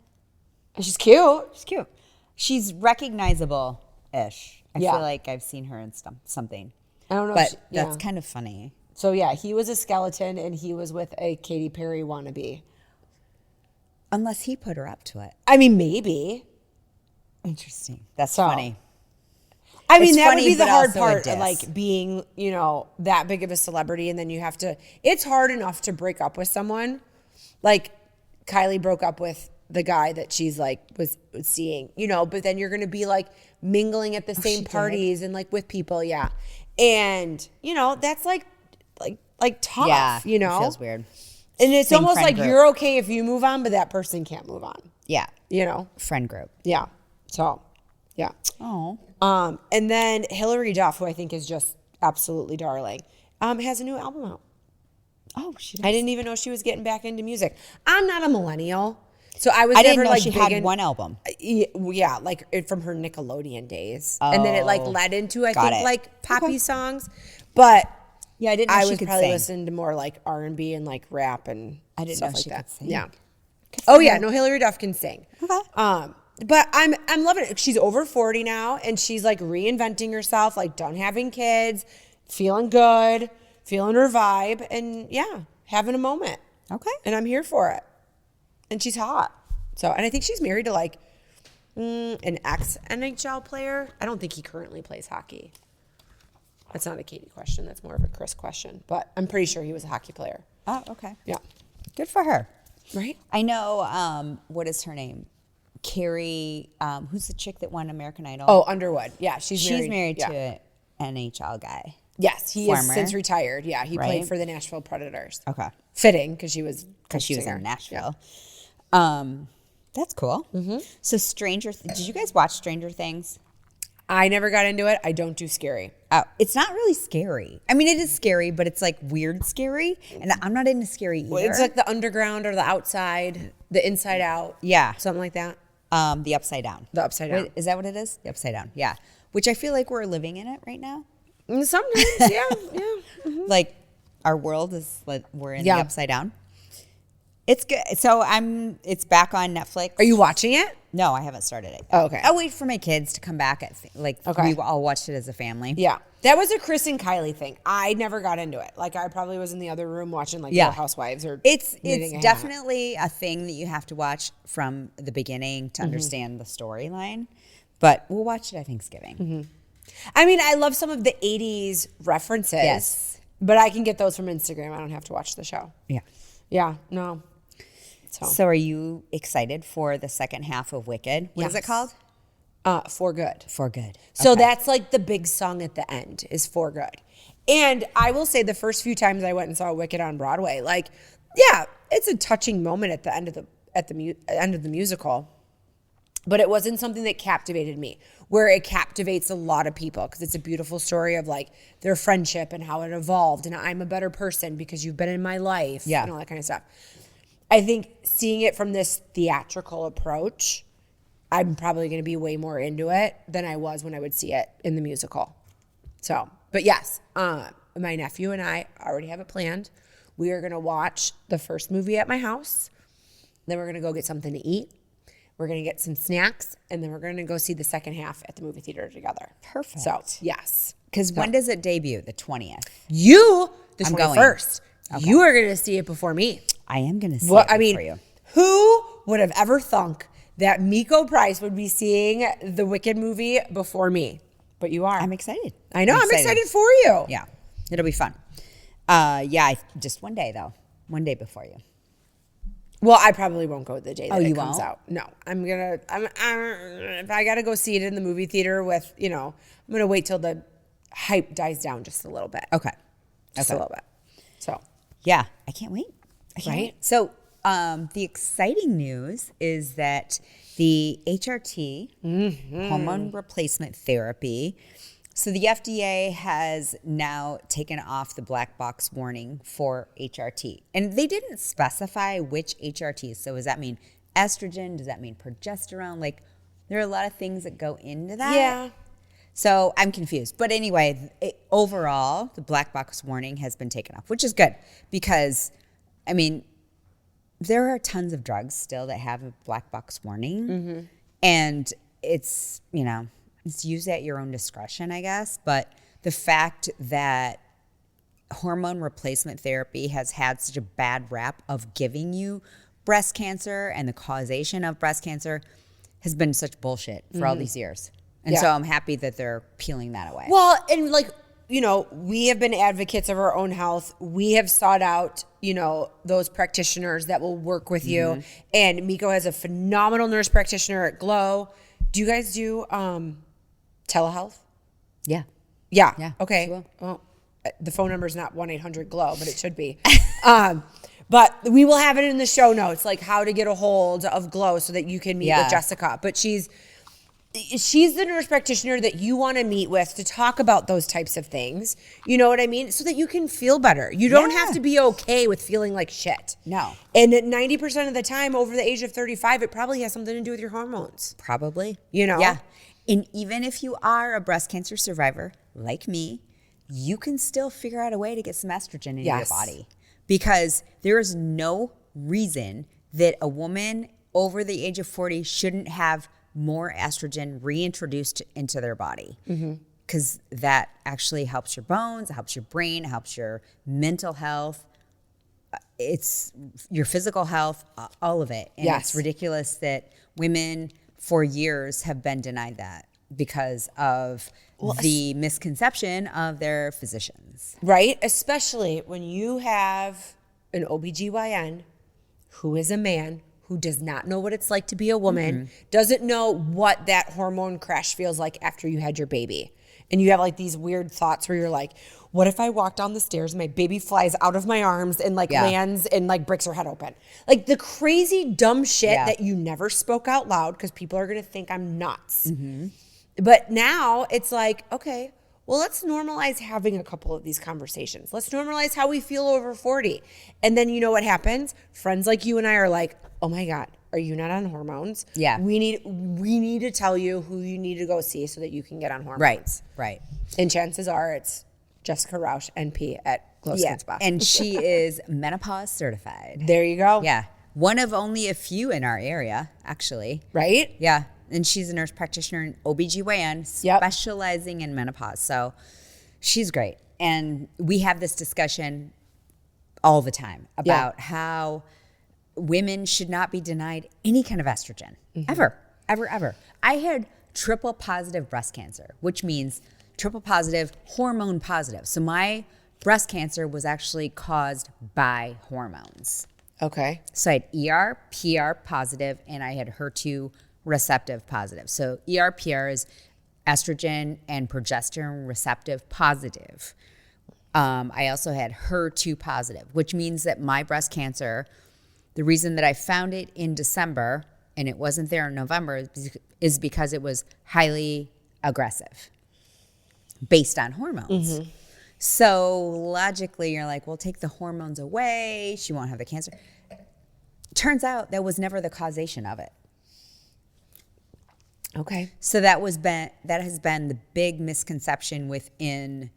And she's cute. She's cute. She's recognizable-ish. I Yeah. feel like I've seen her in something. I don't know. But that's kind of funny. So yeah, he was a skeleton and he was with a Katy Perry wannabe. Unless he put her up to it. I mean, maybe. Interesting. That's So- funny. I mean, It's that funny, would be the but hard also a part of diss. like being, that big of a celebrity, and then you have to. It's hard enough to break up with someone. Like Kylie broke up with the guy that she's like was seeing, but then you're gonna be like mingling at the same she did? parties and like with people, yeah. And that's like tough, Yeah. It feels weird. And it's Same almost friend like group. you're okay if you move on, but that person can't move on. Yeah. Yeah. Friend group. So, yeah. Oh. And then Hillary Duff, who I think is just absolutely darling, has a new album out. Oh, she I didn't even know she was getting back into music. I'm not a millennial, so I was I never didn't know like she big had one album. Yeah, like from her Nickelodeon days, and then it like led into I Got think it. like poppy Okay. songs, but Yeah, I didn't know I she was could probably sing. listening to more like R&B and like rap and I didn't stuff know like she that. could sing. Yeah. Good Oh for yeah, her. no, Hillary Duff can sing. Okay. But I'm loving it. She's over 40 now, and she's like reinventing herself, like done having kids, feeling good, feeling her vibe, and yeah, having a moment. Okay. And I'm here for it. And she's hot. So, and I think she's married to like an ex-NHL player. I don't think he currently plays hockey. That's not a Katie question. That's more of a Chris question. But I'm pretty sure he was a hockey player. Oh, okay. Yeah. Good for her. Right? I know, what is her name? Carrie, who's the chick that won American Idol? Oh, Underwood. Yeah, she's married yeah. to an NHL guy. Yes, he Former. is since retired. Yeah, he played Right? for the Nashville Predators. Okay. Fitting because she was In Nashville. That's cool. Mm-hmm. So did you guys watch Stranger Things? I never got into it. I don't do scary. Oh, it's not really scary. I mean, it is scary, but it's like weird scary. And I'm not into scary either. It's like the underground or the outside, the inside out. Yeah. Something like that. The Upside Down. The Upside Down. Wait, is that what it is? The Upside Down. Yeah. Which I feel like we're living in it right now. Sometimes, yeah, yeah. Like our world is like we're in Yeah. the Upside Down. It's good. So it's back on Netflix. Are you watching it? No, I haven't started it yet. Oh, okay. I'll wait for my kids to come back Okay. we all watched it as a family. Yeah. That was a Chris and Kylie thing. I never got into it. Like I probably was in the other room watching like Yeah. Real Housewives or It's knitting a hat. definitely a thing that you have to watch from the beginning Mm-hmm. to understand the storyline. But we'll watch it at Thanksgiving. Mm-hmm. I mean, I love some of the 80s references. Yes. But I can get those from Instagram. I don't have to watch the show. Yeah. Yeah, no. So are you excited for the second half of Wicked? What is it Yes. called? For Good. For Good. So Okay. that's like the big song at the end is For Good. And I will say the first few times I went and saw Wicked on Broadway, like, yeah, it's a touching moment at the end of end of the musical. But it wasn't something that captivated me, where it captivates a lot of people because it's a beautiful story of like their friendship and how it evolved and I'm a better person because you've been in my life Yeah. and all that kind of stuff. I think seeing it from this theatrical approach, I'm probably going to be way more into it than I was when I would see it in the musical. So, but yes, my nephew and I already have it planned. We are going to watch the first movie at my house. Then we're going to go get something to eat. We're going to get some snacks. And then we're going to go see the second half at the movie theater together. Perfect. So, yes. Because when does it debut? The 20th. You, the I'm going. 21st, Okay. you are going to see it before me. I am going to see Well, it I mean, for you. who would have ever thunk that Meko Price would be seeing the Wicked movie before me? But you are. I'm excited. I know. I'm excited for you. Yeah, it'll be fun. Just one day though. One day before you. Well, I probably won't go the day that Oh, it you comes won't? out. No, I'm if I got to go see it in the movie theater with, I'm going to wait till the hype dies down just a little bit. Okay. Just a little bit. So, Yeah, I can't wait. I can't Right? wait. So the exciting news is that the HRT, hormone replacement therapy, so the FDA has now taken off the black box warning for HRT. And they didn't specify which HRT. So does that mean estrogen? Does that mean progesterone? Like, There are a lot of things that go into that. Yeah. So I'm confused. But anyway, overall, the black box warning has been taken off, which is good because, I mean, there are tons of drugs still that have a black box warning. And it's, you know, it's used at your own discretion, I guess. But the fact that hormone replacement therapy has had such a bad rap of giving you breast cancer and the causation of breast cancer has been such bullshit for all these years. And so I'm happy that they're peeling that away. Well, and like, you know, we have been advocates of our own health. We have sought out, you know, those practitioners that will work with you. And Meko has a phenomenal nurse practitioner at Glow. Do you guys do telehealth? Yeah. Yeah. Okay. she will. Well, the phone number is not 1-800-GLOW, but it should be. But we will have it in the show notes, like how to get a hold of Glow so that you can meet with Jessica. But she's the nurse practitioner that you want to meet with to talk about those types of things. You know what I mean? So that you can feel better. You don't have to be okay with feeling like shit. No. And at 90% of the time over the age of 35, it probably has something to do with your hormones. Probably. You know? Yeah. And even if you are a breast cancer survivor, like me, you can still figure out a way to get some estrogen in your body. Because there is no reason that a woman over the age of 40 shouldn't have more estrogen reintroduced into their body. Because that actually helps your bones, it helps your brain, it helps your mental health. It's your physical health, all of it. And it's ridiculous that women for years have been denied that because of the misconception of their physicians. Right? Especially when you have an OBGYN who is a man who does not know what it's like to be a woman, doesn't know what that hormone crash feels like after you had your baby. And you have like these weird thoughts where you're like, what if I walk down the stairs and my baby flies out of my arms and like lands and like breaks her head open? Like the crazy dumb shit that you never spoke out loud because people are going to think I'm nuts. But now it's like, okay, well, let's normalize having a couple of these conversations. Let's normalize how we feel over 40. And then you know what happens? Friends like you and I are like, oh my God, are you not on hormones? Yeah. We need to tell you who you need to go see so that you can get on hormones. Right. And chances are it's Jessica Rausch, NP at Glow Skin Spa. And she is menopause certified. There you go. Yeah. One of only a few in our area, actually. Right? Yeah. And she's a nurse practitioner in OBGYN specializing in menopause. So she's great. And we have this discussion all the time about how women should not be denied any kind of estrogen. Ever. I had triple positive breast cancer, which means triple positive, hormone positive. So my breast cancer was actually caused by hormones. Okay. So I had ER, PR positive, and I had HER2 receptive positive. So ER, PR is estrogen and progesterone receptive positive. I also had HER2 positive, which means that my breast cancer, the reason that I found it in December and it wasn't there in November is because it was highly aggressive based on hormones. So logically, you're like, well, take the hormones away. She won't have the cancer. Turns out that was never the causation of it. Okay. So that has been the big misconception within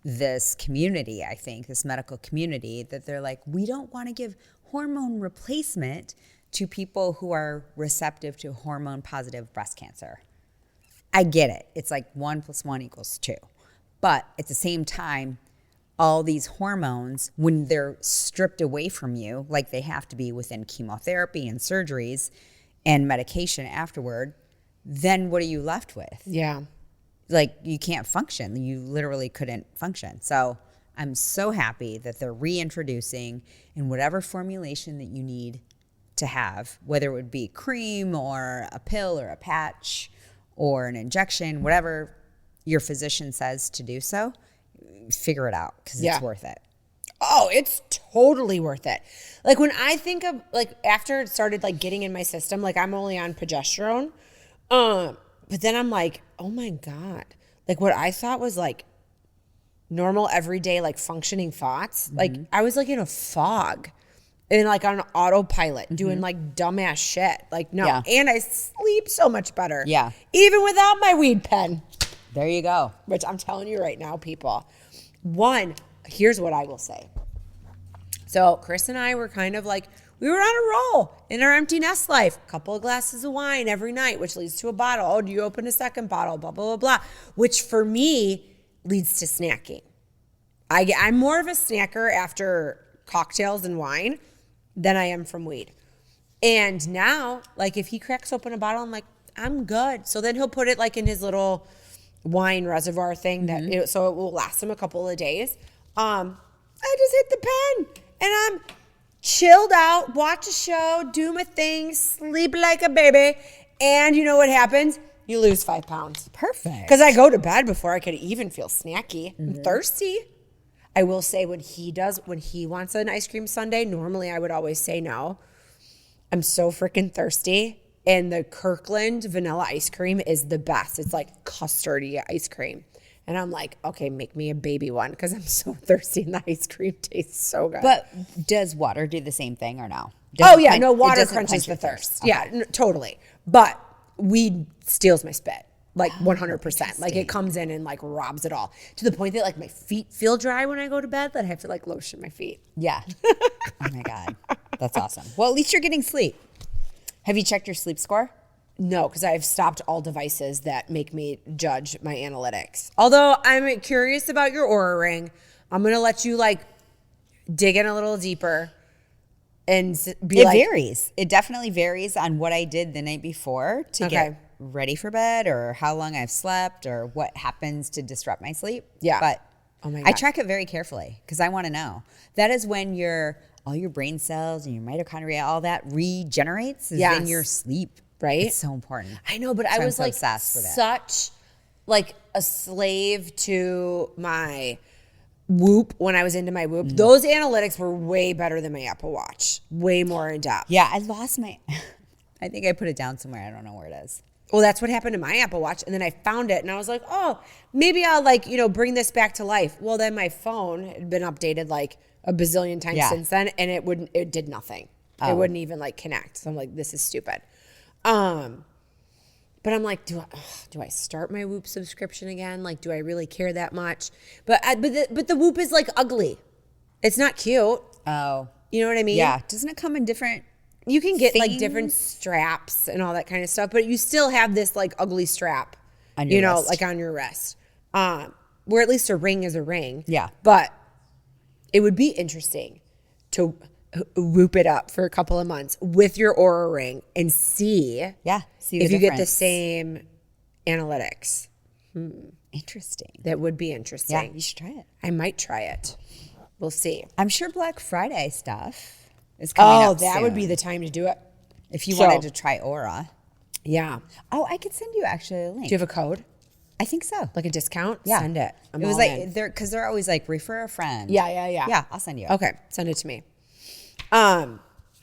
this community, I think, this medical community, that they're like, we don't want to give hormone replacement to people who are receptive to hormone positive breast cancer. I get it. It's like 1 + 1 = 2. But at the same time, all these hormones, when they're stripped away from you, like they have to be within chemotherapy and surgeries and medication afterward, then what are you left with? Yeah. Like you can't function. You literally couldn't function. So I'm so happy that they're reintroducing in whatever formulation that you need to have, whether it would be cream or a pill or a patch or an injection, whatever your physician says to do so, figure it out because it's worth it. Oh, it's totally worth it. Like when I think of like after it started like getting in my system, like I'm only on progesterone. But then I'm like, oh my God. Like what I thought was like normal everyday like functioning thoughts. Like I was like in a fog. and like on autopilot, doing like dumbass shit. Like, no. Yeah. And I sleep so much better. Yeah. Even without my weed pen. There you go. Which I'm telling you right now, people. One, here's what I will say. So Chris and I were kind of like, we were on a roll in our empty nest life. A couple of glasses of wine every night, which leads to a bottle. Oh, do you open a second bottle? Blah, blah, blah, blah. Which for me leads to snacking. I'm more of a snacker after cocktails and wine than I am from weed. And now, like if he cracks open a bottle, I'm like, I'm good. So then he'll put it like in his little wine reservoir thing so it will last him a couple of days. I just hit the pen and I'm chilled out, watch a show, do my thing, sleep like a baby. And you know what happens? You lose 5 pounds. Perfect. Because I go to bed before I could even feel snacky. I'm thirsty. I will say when he wants an ice cream sundae, normally I would always say no. I'm so freaking thirsty. And the Kirkland vanilla ice cream is the best. It's like custardy ice cream. And I'm like, okay, make me a baby one because I'm so thirsty and the ice cream tastes so good. But does water do the same thing or no? Water quenches the thirst. Okay. Yeah, totally. But weed steals my spit. Like 100%. Like it comes in and like robs it all. To the point that like my feet feel dry when I go to bed that I have to like lotion my feet. Yeah. Oh my God. That's awesome. Well, at least you're getting sleep. Have you checked your sleep score? No, because I've stopped all devices that make me judge my analytics. Although I'm curious about your Oura Ring. I'm going to let you like dig in a little deeper and be It like. It varies. It definitely varies on what I did the night before to get ready for bed or how long I've slept or what happens to disrupt my sleep. Yeah. But oh my God. I track it very carefully because I want to know. That is when all your brain cells and your mitochondria, all that regenerates is in your sleep. Right? It's so important. I know, but So I was so like obsessed with it. such like a slave to my Whoop when I was into my Whoop. Those analytics were way better than my Apple Watch. Way more in depth. Yeah, I lost my I think I put it down somewhere. I don't know where it is. Well, that's what happened to my Apple Watch. And then I found it and I was like, oh, maybe I'll like, bring this back to life. Well, then my phone had been updated like a bazillion times since then and it did nothing. It wouldn't even like connect. So I'm like, this is stupid. But I'm like, do I start my Whoop subscription again? Like, do I really care that much? But the Whoop is like ugly. It's not cute. Oh. You know what I mean? Yeah. Doesn't it come in different? You can get like different straps and all that kind of stuff, but you still have this like ugly strap, on your wrist. like on your wrist. Where at least a ring is a ring. Yeah. But it would be interesting to Whoop it up for a couple of months with your Oura Ring and see See if you get the difference. same analytics. Interesting. That would be interesting. Yeah, you should try it. I might try it. We'll see. I'm sure Black Friday stuff is coming up that would soon. be the time to do it. If you wanted to try Aura. Yeah. Oh, I could send you actually a link. Do you have a code? I think so. Like a discount? Yeah. Send it. It was like because they're always like refer a friend. Yeah. Yeah, I'll send you. Okay, send it to me.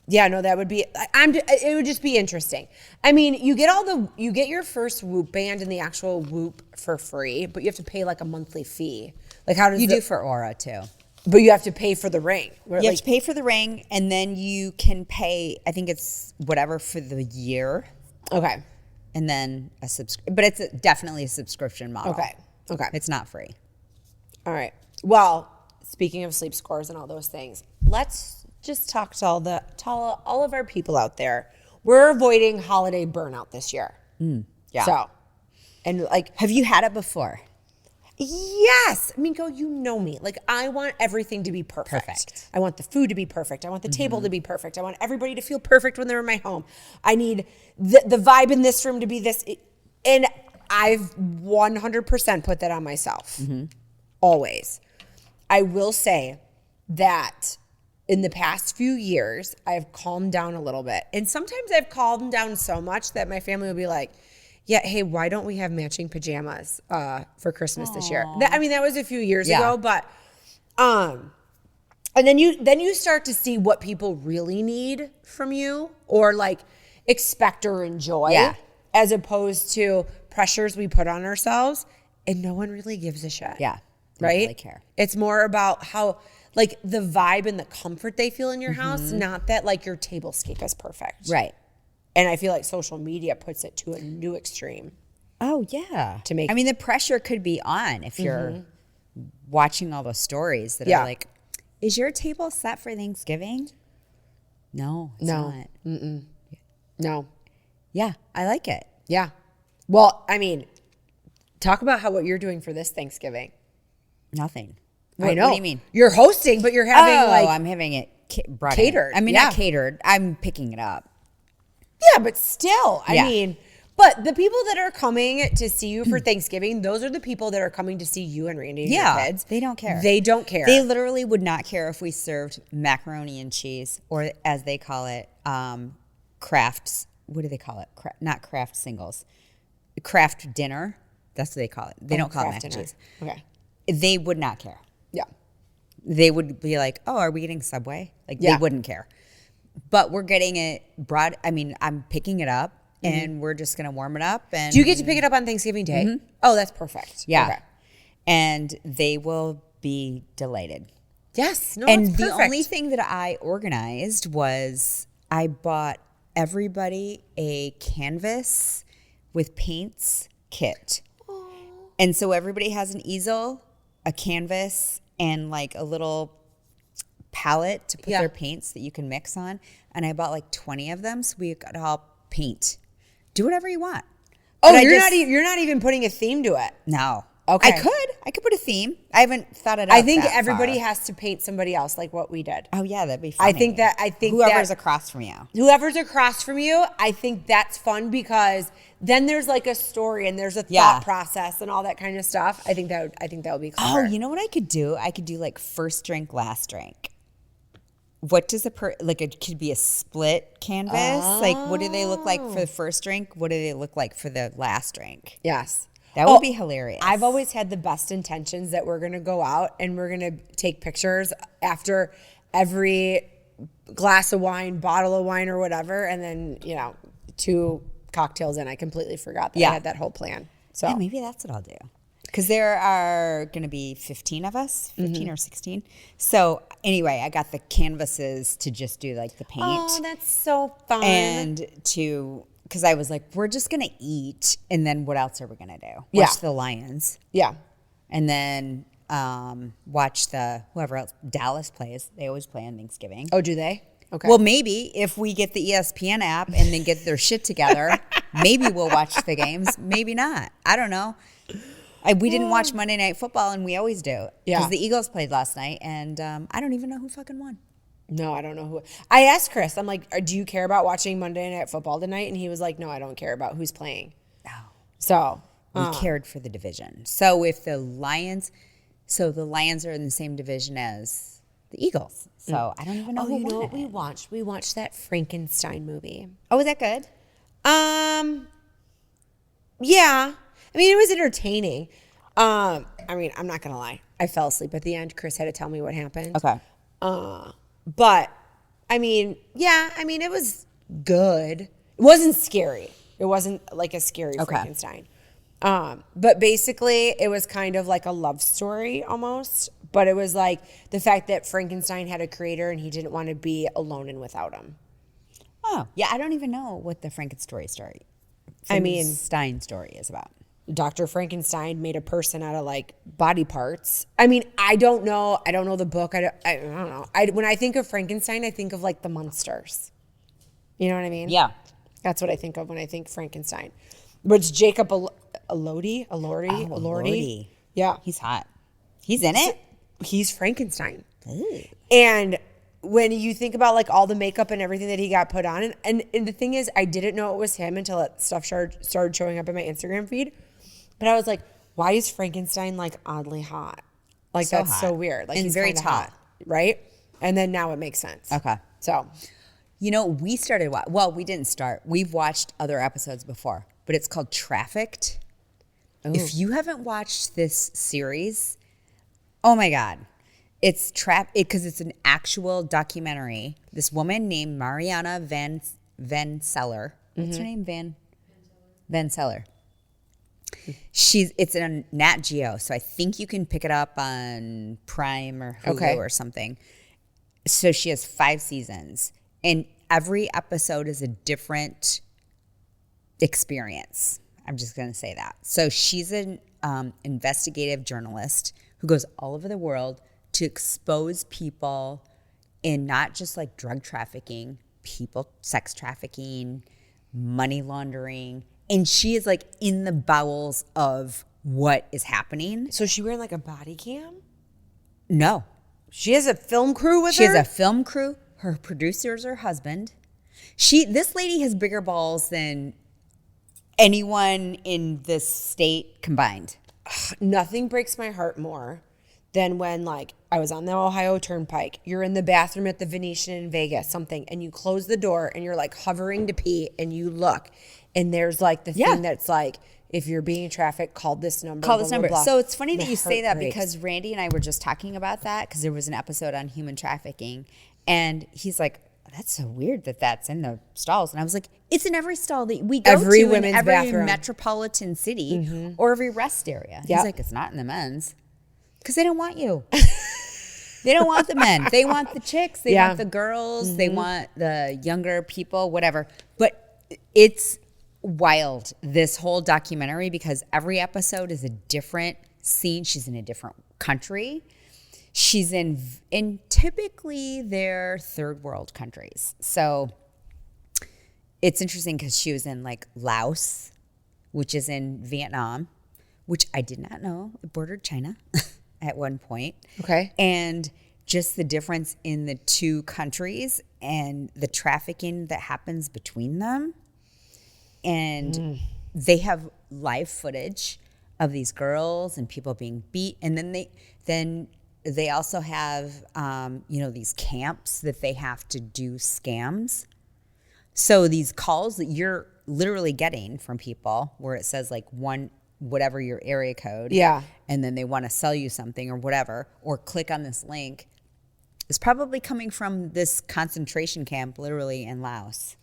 Yeah, no, that would be. It would just be interesting. I mean, you get your first Whoop band and the actual Whoop for free, but you have to pay like a monthly fee. Like how does You do for Aura too. But you have to pay for the ring. You have to pay for the ring, and then you can pay. I think it's whatever for the year. Okay. And then but it's definitely a subscription model. Okay. It's not free. All right. Well, speaking of sleep scores and all those things, let's just talk to all of our people out there. We're avoiding holiday burnout this year. Yeah. So, and like, Have you had it before? yes, Meko, you know me. Like, I want everything to be perfect. I want the food to be perfect. I want the table to be perfect. I want everybody to feel perfect when they're in my home. I need the vibe in this room to be this. And I've 100% put that on myself. Always. I will say that in the past few years, I've calmed down a little bit. And sometimes I've calmed down so much that my family will be like, yeah, hey, why don't we have matching pajamas for Christmas this year? That was a few years ago, but and then you start to see what people really need from you or like expect or enjoy as opposed to pressures we put on ourselves and no one really gives a shit. Yeah. Right? Really care. It's more about how like the vibe and the comfort they feel in your house, not that like your tablescape is perfect. Right. And I feel like social media puts it to a new extreme. Oh, yeah. To make, I mean, the pressure could be on if you're watching all those stories that Yeah. are like, is your table set for Thanksgiving? No, it's not. no. Yeah, I like it. Yeah. Well, I mean, talk about what you're doing for this Thanksgiving. Nothing. I know. What do you mean? You're hosting, but you're having I'm having it brought catered. in. I mean, Yeah. not catered. I'm picking it up. Yeah, but still, I Yeah. mean, but the people that are coming to see you for Thanksgiving, those are the people that are coming to see you and Randy and your kids. They don't care. They don't care. They literally would not care if we served macaroni and cheese, or as they call it, crafts. What do they call it? Not craft singles. Craft dinner. That's what they call it. They don't call it mac and cheese. Okay. They would not care. Yeah. They would be like, oh, are we getting Subway? Like, Yeah. they wouldn't care. But we're getting it brought. I mean, I'm picking it up, and we're just going to warm it up. And Do you get to pick it up on Thanksgiving Day? Oh, that's perfect. Yeah. Okay. And they will be delighted. Yes. No, And that's the perfect. only thing that I organized was I bought everybody a canvas with paints kit. And so everybody has an easel, a canvas, and like a little palette to put Yeah. their paints that you can mix on. And I bought like 20 of them, so we could all paint. Do whatever you want. Oh, But I you're just- you're not even putting a theme to it. No. Okay. I could put a theme. I haven't thought it out. I think that everybody far. has to paint somebody else like what we did. Oh yeah, that'd be funny. I think that whoever's across from you. whoever's across from you, I think that's fun because then there's like a story and there's a thought Yeah. process and all that kind of stuff. I think that would be Oh, clever. you know what I could do? I could do like first drink, last drink. What does like it could be a split canvas? Like what do they look like for the first drink? What do they look like for the last drink? Yes. That would be hilarious. I've always had the best intentions that we're going to go out and we're going to take pictures after every glass of wine, bottle of wine or whatever. And then, 2 cocktails in. I completely forgot that I had that whole plan. So Yeah, maybe that's what I'll do. Because there are going to be 15 of us, 15 or 16. So anyway, I got the canvases to just do like the paint. Oh, that's so fun. And because I was like, we're just going to eat. And then what else are we going to do? Yeah. Watch the Lions. Yeah. And then watch whoever else, Dallas plays. They always play on Thanksgiving. Oh, do they? Okay. Well, maybe if we get the ESPN app and then get their shit together, maybe we'll watch the games. Maybe not. I don't know. We didn't watch Monday Night Football, and we always do. Yeah. Because the Eagles played last night, and I don't even know who fucking won. No, I don't know who. I asked Chris, I'm like, do you care about watching Monday Night Football tonight? And he was like, no, I don't care about who's playing. No. So We cared for the division. So if the Lions are in the same division as the Eagles. So I don't even know who you know won what we watched? We watched that Frankenstein movie. Oh, was that good? Yeah. I mean, it was entertaining. I mean, I'm not gonna lie. I fell asleep at the end. Chris had to tell me what happened. Okay. But I mean, yeah. I mean, it was good. It wasn't scary. It wasn't like a scary Frankenstein. But basically, it was kind of like a love story almost. But it was like the fact that Frankenstein had a creator and he didn't want to be alone and without him. Oh, yeah. I don't even know what the Frankenstein story is about. Dr. Frankenstein made a person out of like body parts. I mean, I don't know. I don't know the book. I don't know. When I think of Frankenstein, I think of like the monsters. You know what I mean? Yeah. That's what I think of when I think Frankenstein. But it's Jacob Elordi. Elordi. Yeah. He's hot. He's in it? He's Frankenstein. Ooh. And when you think about like all the makeup and everything that he got put on, and the thing is, I didn't know it was him until that stuff started showing up in my Instagram feed. But I was like, why is Frankenstein like oddly hot? Like So that's hot. so weird. Like And he's very kinda tall. hot, right? And then now it makes sense. Okay. So You know, we started, well, we didn't start. We've watched other episodes before, but it's called Trafficked. If you haven't watched this series, oh my God. It's because it's an actual documentary. This woman named Mariana Van Zeller. What's her name? Van Zeller. It's in Nat Geo, so I think you can pick it up on Prime or Hulu or something. So she has 5 seasons, and every episode is a different experience. I'm just going to say that. So she's an investigative journalist who goes all over the world to expose people in not just like drug trafficking, sex trafficking, money laundering. And she is like in the bowels of what is happening. So is she wearing like a body cam? No. She has a film crew with her? She has a film crew. Her producer is her husband. This lady has bigger balls than anyone in this state combined. Nothing breaks my heart more than when, like, I was on the Ohio Turnpike. You're in the bathroom at the Venetian in Vegas, something, and you close the door and you're like hovering to pee and you look and there's like the thing that's like, if you're being trafficked, call this number. Call this number. Blah, blah. So it's funny that you say that breaks. because Randy and I were just talking about that because there was an episode on human trafficking and he's like, that's so weird that that's in the stalls. And I was like, it's in every stall that we go Every to women's in every bathroom. metropolitan city or every rest area. Yep. He's like, it's not in the men's because they don't want you. They don't want the men. They want the chicks. They want the girls. They want the younger people, whatever. But it's wild, this whole documentary, because every episode is a different scene. She's in a different country. She's in typically their third world countries. So it's interesting because she was in like Laos, which is in Vietnam, which I did not know it bordered China at one point. Okay. And just the difference in the two countries and the trafficking that happens between them. And they have live footage of these girls and people being beat. And then they also have, these camps that they have to do scams. So these calls that you're literally getting from people where it says like whatever your area code. Yeah. And then they want to sell you something or whatever, or click on this link, is probably coming from this concentration camp literally in Laos.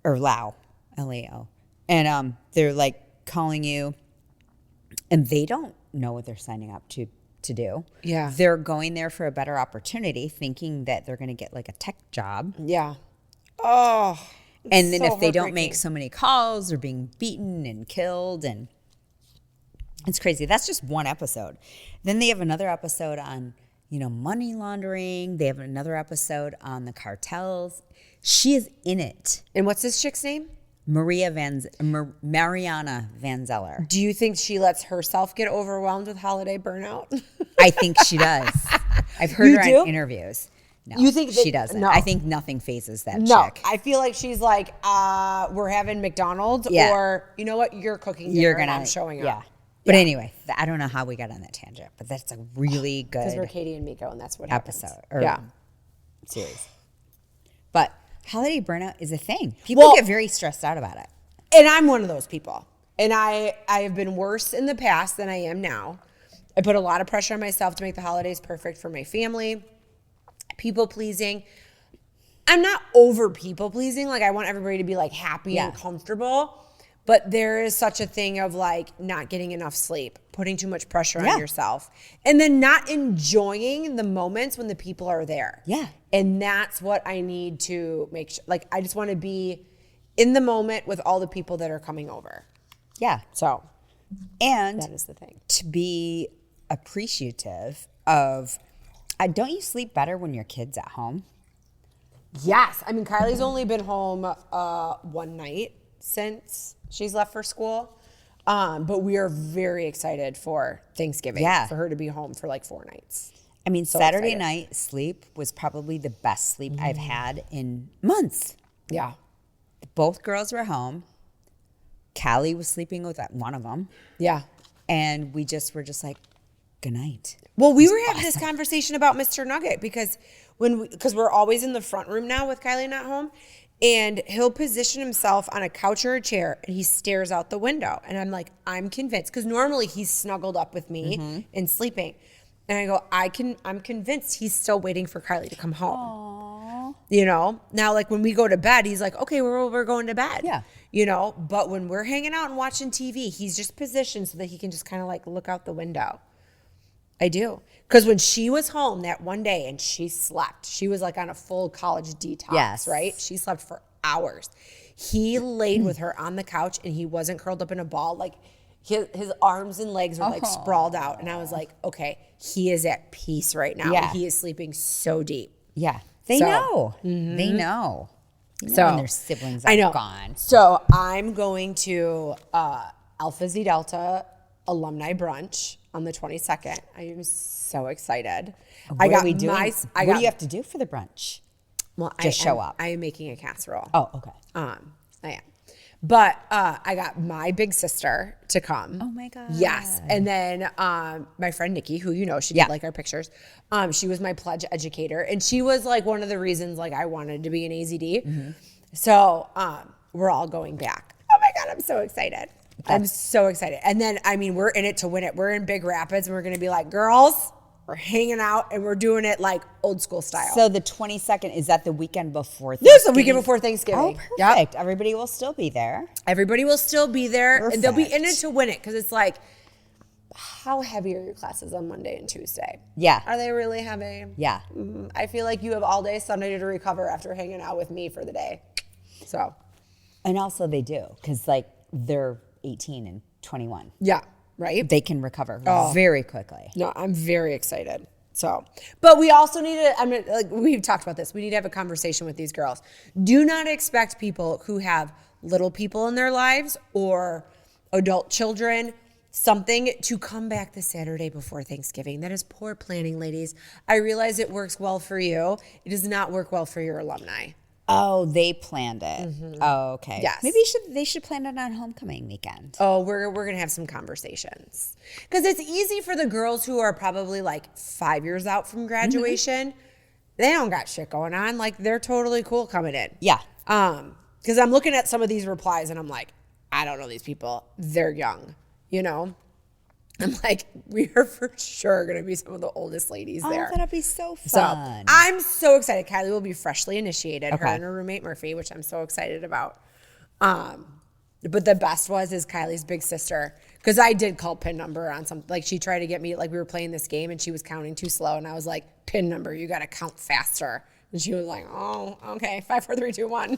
Or Lao, L-A-O. And they're like calling you and they don't know what they're signing up to do. Yeah. They're going there for a better opportunity thinking that they're going to get like a tech job. Yeah. Oh. And then so if they don't make heartbreaking. so many calls, they're being beaten and killed. And it's crazy. That's just one episode. Then they have another episode on, money laundering. They have another episode on the cartels. She is in it. And what's this chick's name? Mariana Van Zeller. Do you think she lets herself get overwhelmed with holiday burnout? I think she does. I've heard You her do? on interviews. No, You think she doesn't. no. I think nothing phases that No, chick. I feel like she's like, we're having McDonald's, Yeah. or you know what, you're cooking dinner You're and gonna I'm showing up. Yeah. But anyway, I don't know how we got on that tangent, but that's a really Because we're good Katie and Meko, and that's what episode happens. or Yeah. series. But holiday burnout is a thing. People Well- get very stressed out about it. And I'm one of those people. And I have been worse in the past than I am now. I put a lot of pressure on myself to make the holidays perfect for my family. People pleasing. I'm not over people pleasing. Like, I want everybody to be like happy and comfortable. But there is such a thing of like not getting enough sleep, putting too much pressure on yourself, and then not enjoying the moments when the people are there. Yeah. And that's what I need to make sure. Like, I just want to be in the moment with all the people that are coming over. Yeah. So And that is the thing. to be appreciative of, don't you sleep better when your kid's at home? Yes. I mean, Kylie's only been home one night since she's left for school. But we are very excited for Thanksgiving. Yeah. For her to be home for like 4 nights. I mean, So Saturday excited. night sleep was probably the best sleep I've had in months. Yeah. Both girls were home. Callie was sleeping with one of them. Yeah. And we were just like, good night. Well, we were having this conversation about Mr. Nugget because we're always in the front room now with Kylie not home, and he'll position himself on a couch or a chair and he stares out the window. And I'm like, I'm convinced, because normally he's snuggled up with me and sleeping. And I go, I'm convinced he's still waiting for Kylie to come home. Aww. Now, like when we go to bed, he's like, okay, we're going to bed. Yeah. you know, but when we're hanging out and watching TV, he's just positioned so that he can just kind of like look out the window. I do. Because when she was home that one day and she slept, she was like on a full college detox, right? She slept for hours. He laid with her on the couch and he wasn't curled up in a ball. Like his arms and legs were like sprawled out. And I was like, okay, he is at peace right now. Yeah. He is sleeping so deep. Yeah. They know. They know. So when their siblings are gone. So I'm going to Alpha Zeta Delta alumni brunch on the 22nd. I am so excited. What are we doing? What do you have to do for the brunch? Well, Just show up. I am making a casserole. Oh, okay. I am. But I got my big sister to come. Oh my God. Yes. And then my friend Nikki, who you know, she did like our pictures. She was my pledge educator. And she was like one of the reasons like I wanted to be an AZD. So we're all going back. Oh my God, I'm so excited. I'm so excited. And then, I mean, we're in it to win it. We're in Big Rapids and we're going to be like, girls, we're hanging out and we're doing it like old school style. So the 22nd, is that the weekend before This is Thanksgiving? the weekend before Thanksgiving. Oh, perfect. Everybody will still be there. Everybody will still be there. And they'll be in it Perfect. to win it because it's like, how heavy are your classes on Monday and Tuesday? Yeah. Are they really heavy? Yeah. I feel like you have all day Sunday to recover after hanging out with me for the day. So. And also they do, because like they're 18 and 21. Yeah. Right? They can recover very quickly. No, I'm very excited. So, but we also need to, I mean, like we've talked about this. We need to have a conversation with these girls. Do not expect people who have little people in their lives or adult children, something to come back the Saturday before Thanksgiving. That is poor planning, ladies. I realize it works well for you. It does not work well for your alumni. Oh, they planned it. Oh, okay. Yes. Maybe they should plan it on homecoming weekend. Oh, we're going to have some conversations. Because it's easy for the girls who are probably like 5 years out from graduation. They don't got shit going on. Like, they're totally cool coming in. Yeah. Because I'm looking at some of these replies and I'm like, I don't know these people. They're young, you know? I'm like, we are for sure going to be some of the oldest ladies there. Oh, that'll be so fun. So I'm so excited. Kylie will be freshly initiated, her and her roommate Murphy, which I'm so excited about. But the best is Kylie's big sister, because I did call pin number on something. Like she tried to get me, like we were playing this game and she was counting too slow. And I was like, pin number, you got to count faster. And she was like, oh, okay, 5, 4, 3, 2, 1.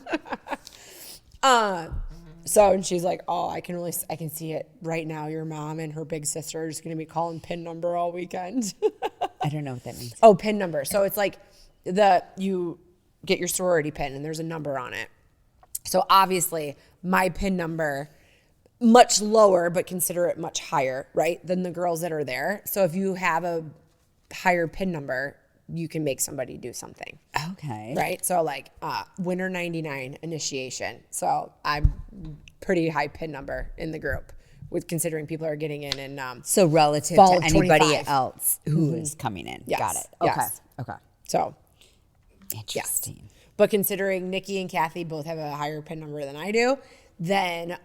So, and she's like, oh, I can see it right now. Your mom and her big sister are just going to be calling pin number all weekend. I don't know what that means. Oh, pin number. So it's like you get your sorority pin and there's a number on it. So obviously my pin number, much lower, but consider it much higher, right, than the girls that are there. So if you have a higher pin number, you can make somebody do something. Okay. Right? So like winner 99 initiation. So I'm pretty high pin number in the group with considering people are getting in and so relative fall to of anybody 25. else who is coming in. Yes. Got it. Okay. Yes. Okay. So Interesting. but considering Nikki and Kathy both have a higher pin number than I do, then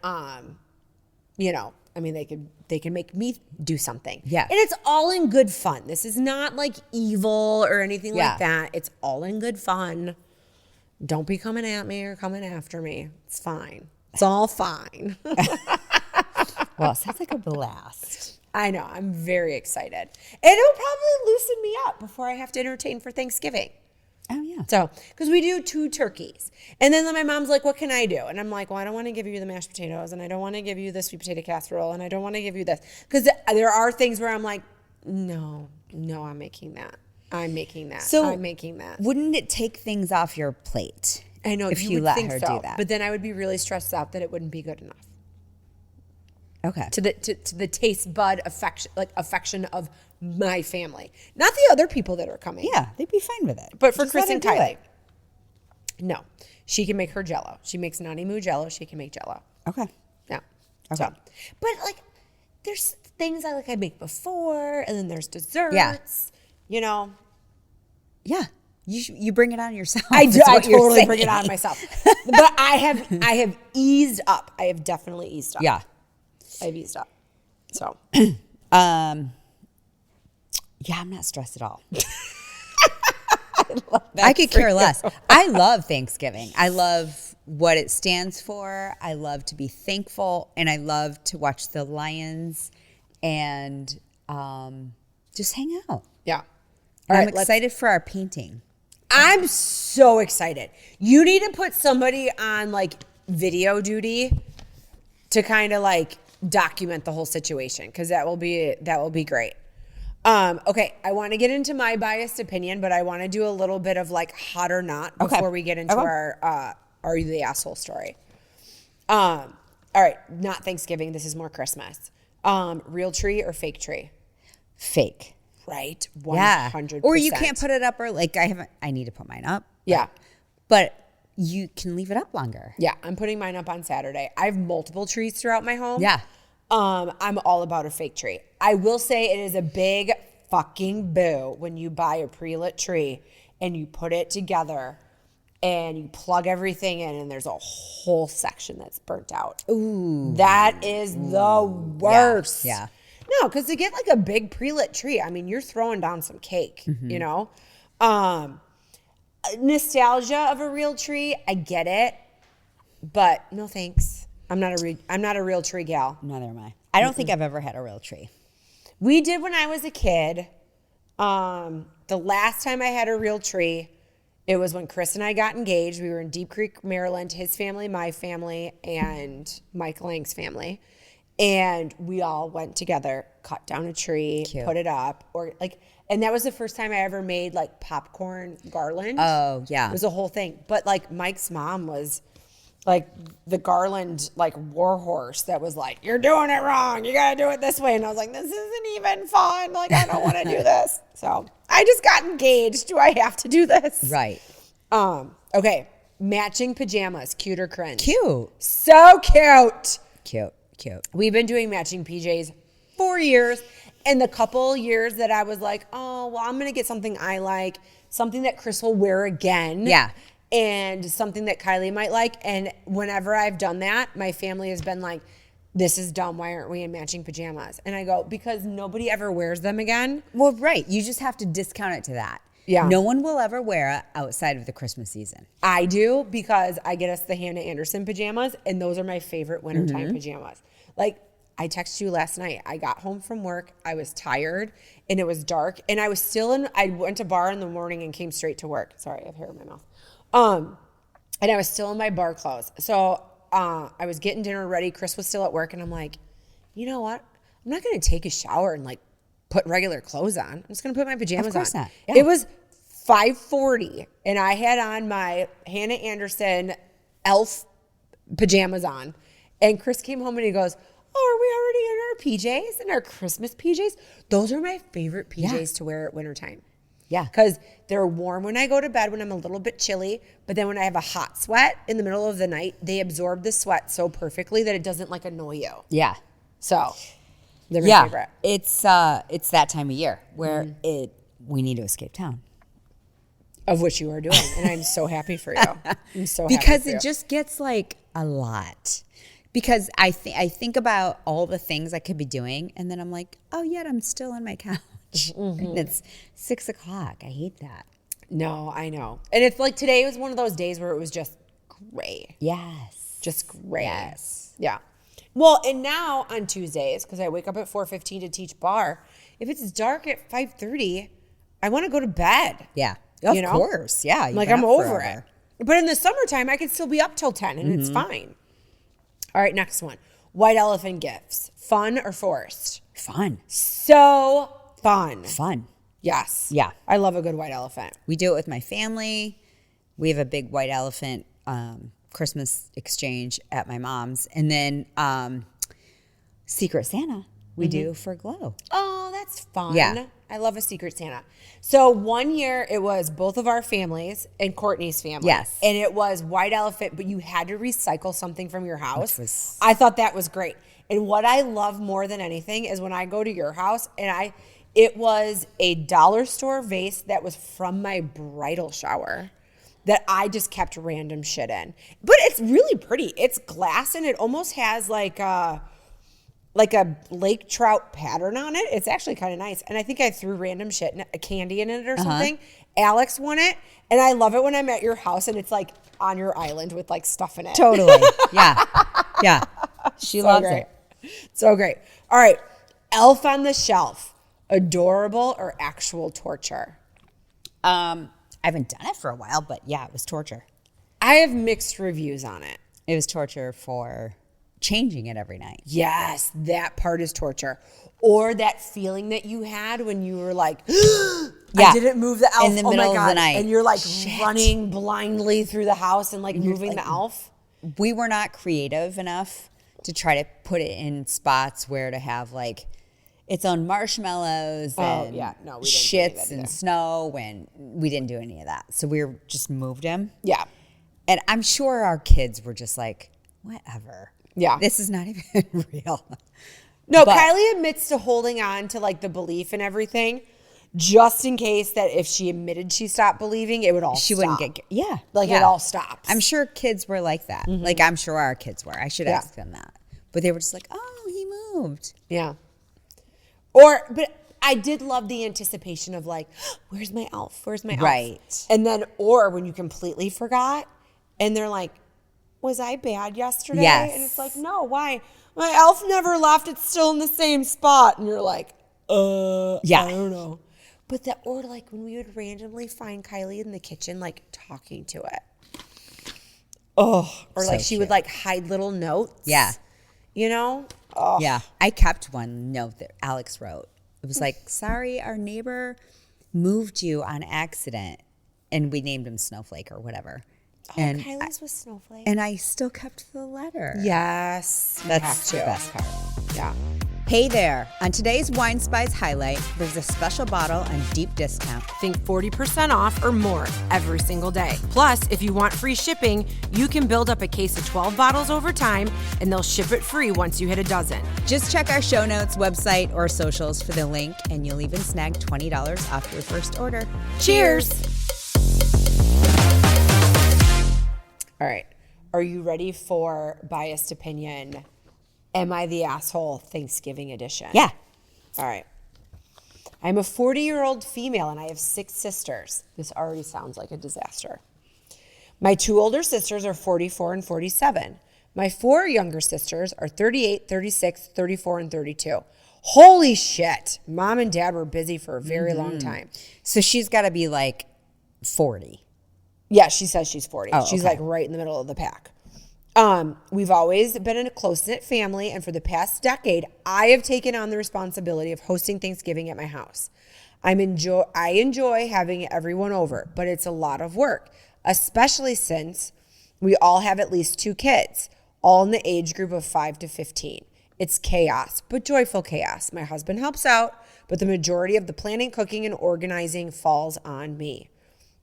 you know, I mean they can make me do something. Yeah. And it's all in good fun. This is not like evil or anything like that. It's all in good fun. Don't be coming at me or coming after me. It's fine. It's all fine. Well, it sounds like a blast. I know. I'm very excited. And it'll probably loosen me up before I have to entertain for Thanksgiving. Oh, yeah. So, because we do 2 turkeys. And then my mom's like, what can I do? And I'm like, well, I don't want to give you the mashed potatoes. And I don't want to give you the sweet potato casserole. And I don't want to give you this. Because there are things where I'm like, no, I'm making that. I'm making that. So I'm making that. Wouldn't it take things off your plate? I know. if you would let think her so. do that. But then I would be really stressed out that it wouldn't be good enough. Okay. To the taste bud affection of my family. Not the other people that are coming. Yeah, they'd be fine with it. But for Just Chris let her and do Kylie. it. No. She can make her jello. She makes Nani Moo jello. She can make jello. Okay. Yeah. Okay. So, but like, there's things I make before, and then there's desserts. Yeah. You know. Yeah. You bring it on yourself. I do. is I what you're totally bring it saying. on myself. But I have eased up. I have definitely eased up. Yeah. I've eased up. So. Yeah, I'm not stressed at all. I love that I could for care you. less. I love Thanksgiving. I love what it stands for. I love to be thankful, and I love to watch the lions and just hang out. Yeah. And I'm excited for our painting. I'm so excited. You need to put somebody on like video duty to kind of like document the whole situation, because that will be great. Okay, I want to get into my biased opinion, but I want to do a little bit of like hot or not before we get into our Are You the Asshole story. All right, not Thanksgiving. This is more Christmas. Real tree or fake tree? Fake. Right? 100%. Yeah. Or you can't put it up, or like I need to put mine up. Yeah. But you can leave it up longer. Yeah, I'm putting mine up on Saturday. I have multiple trees throughout my home. Yeah. I'm all about a fake tree. I will say it is a big fucking boo when you buy a pre-lit tree and you put it together and you plug everything in and there's a whole section that's burnt out. Ooh. That is the worst. Yeah. No, because to get like a big pre-lit tree, I mean, you're throwing down some cake, you know? Nostalgia of a real tree, I get it, but no thanks. I'm not a real tree gal. Neither am I. I don't think I've ever had a real tree. We did when I was a kid. The last time I had a real tree, it was when Chris and I got engaged. We were in Deep Creek, Maryland, his family, my family, and Mike Lang's family. And we all went together, cut down a tree, put it up, and that was the first time I ever made like popcorn garland. Oh, yeah. It was a whole thing. But like Mike's mom was like the garland like war horse that was like, you're doing it wrong. You got to do it this way. And I was like, this isn't even fun. Like, I don't want to do this. So I just got engaged. Do I have to do this? Right. Okay. Matching pajamas, cute or cringe? Cute. So cute. Cute. We've been doing matching PJs for years. And the couple years that I was like, oh, well, I'm going to get something I like, something that Chris will wear again. Yeah. And something that Kylie might like. And whenever I've done that, my family has been like, this is dumb. Why aren't we in matching pajamas? And I go, because nobody ever wears them again. Well, right. You just have to discount it to that. Yeah. No one will ever wear it outside of the Christmas season. I do, because I get us the Hannah Anderson pajamas, and those are my favorite wintertime pajamas. Like, I texted you last night. I got home from work. I was tired, and it was dark, and I went to bar in the morning and came straight to work. Sorry, I have hair in my mouth. And I was still in my bar clothes. So I was getting dinner ready. Chris was still at work, and I'm like, you know what? I'm not going to take a shower and like put regular clothes on. I'm just going to put my pajamas on. Of course not. Yeah. It was 5:40, and I had on my Hannah Anderson elf pajamas on. And Chris came home and he goes, oh, are we already in our PJs, in our Christmas PJs? Those are my favorite PJs to wear at wintertime. Yeah. Because they're warm when I go to bed when I'm a little bit chilly, but then when I have a hot sweat in the middle of the night, they absorb the sweat so perfectly that it doesn't like annoy you. Yeah. So they're my favorite. It's that time of year where we need to escape town. Of which you are doing, and I'm so happy for you. I'm so happy Because for you. it just gets like a lot. Because I think about all the things I could be doing, and then I'm like, oh, yet I'm still on my couch. And it's 6 o'clock. I hate that. No, I know. And it's like today was one of those days where it was just gray. Yes. Just gray. Yes. Yeah. Well, and now on Tuesdays, because I wake up at 4:15 to teach bar, if it's dark at 5:30, I want to go to bed. Yeah. Of You know? course. Yeah. I'm like, I'm over it. But in the summertime, I can still be up till 10 and it's fine. All right, next one. White elephant gifts. Fun or forced? Fun. So fun. Fun. Yes. Yeah. I love a good white elephant. We do it with my family. We have a big white elephant Christmas exchange at my mom's. And then Secret Santa we do for Glow. Oh, that's fun. Yeah. I love a Secret Santa. So one year it was both of our families and Courtney's family. Yes. And it was white elephant, but you had to recycle something from your house. Which was- I thought that was great. And what I love more than anything is when I go to your house and it was a dollar store vase that was from my bridal shower that I just kept random shit in. But it's really pretty. It's glass and it almost has like a lake trout pattern on it. It's actually kind of nice. And I think I threw random shit, a candy in it or something. Alex won it, and I love it when I'm at your house and it's like on your island with like stuff in it. Totally. Yeah. Yeah. She loves great. it. So great. All right. Elf on the Shelf. Adorable or actual torture? I haven't done it for a while, but yeah, it was torture. I have mixed reviews on it. It was torture for changing it every night. Yes, that part is torture. Or that feeling that you had when you were like, Yeah. I didn't move the elf In the oh middle my of God. the night. And you're like Shit. running blindly through the house and like moving the elf. We were not creative enough to try to put it in spots where to have like its own marshmallows and we didn't do any of shits that and either. snow, and we didn't do any of that. So we just moved him. Yeah. And I'm sure our kids were just like, whatever. Yeah. This is not even real. No, But- Kylie admits to holding on to like the belief and everything, just in case that if she admitted she stopped believing, it would all She stop. wouldn't get, yeah. Like yeah. it all stops. I'm sure kids were like that. Like I'm sure our kids were. I should Yeah. ask them that. But they were just like, oh, he moved. Yeah. But I did love the anticipation of like, where's my elf? Where's my elf? Right. And then, or when you completely forgot and they're like, was I bad yesterday? Yes. And it's like, no, why? My elf never left. It's still in the same spot. And you're like, Yeah. I don't know. But that, or like when we would randomly find Kylie in the kitchen, like talking to it. Oh, or So like she would cute. like hide little notes. Yeah. You know? Oh. Yeah. I kept one note that Alex wrote. It was like, sorry, our neighbor moved you on accident. And we named him Snowflake or whatever. And Kylie's with Snowflake. and I still kept the letter. Yes. you That's the have to. best part. Yeah. Hey there. On today's Wine Spies highlight, there's a special bottle on deep discount. Think 40% off or more every single day. Plus, if you want free shipping, you can build up a case of 12 bottles over time, and they'll ship it free once you hit a dozen. Just check our show notes, website, or socials for the link, and you'll even snag $20 off your first order. Cheers! All right. Are you ready for biased opinion? Am I the asshole Thanksgiving edition? Yeah. All right. I'm a 40-year-old female and I have 6 sisters. This already sounds like a disaster. My 2 older sisters are 44 and 47. My 4 younger sisters are 38, 36, 34, and 32. Holy shit. Mom and dad were busy for a very long time. So she's got to be like 40. Yeah, she says she's 40. Oh, she's okay. like right in the middle of the pack. We've always been a close-knit family, and for the past decade, I have taken on the responsibility of hosting Thanksgiving at my house. I enjoy having everyone over, but it's a lot of work, especially since we all have at least 2 kids, all in the age group of 5 to 15. It's chaos, but joyful chaos. My husband helps out, but the majority of the planning, cooking, and organizing falls on me.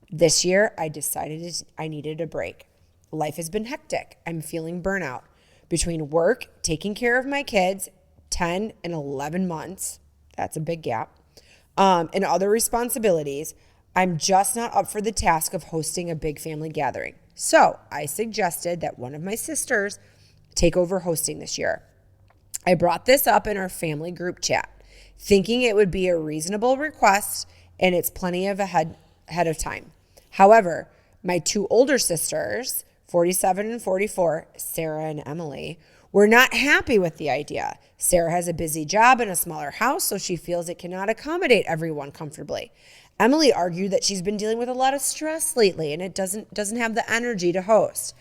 This year, I decided I needed a break. Life has been hectic. I'm feeling burnout. Between work, taking care of my kids, 10 and 11 months, that's a big gap, and other responsibilities, I'm just not up for the task of hosting a big family gathering. So I suggested that one of my sisters take over hosting this year. I brought this up in our family group chat, thinking it would be a reasonable request and it's plenty of ahead of time. However, my 2 older sisters, 47 and 44, Sarah and Emily, were not happy with the idea. Sarah has a busy job and a smaller house, so she feels it cannot accommodate everyone comfortably. Emily argued that she's been dealing with a lot of stress lately and it doesn't have the energy to host.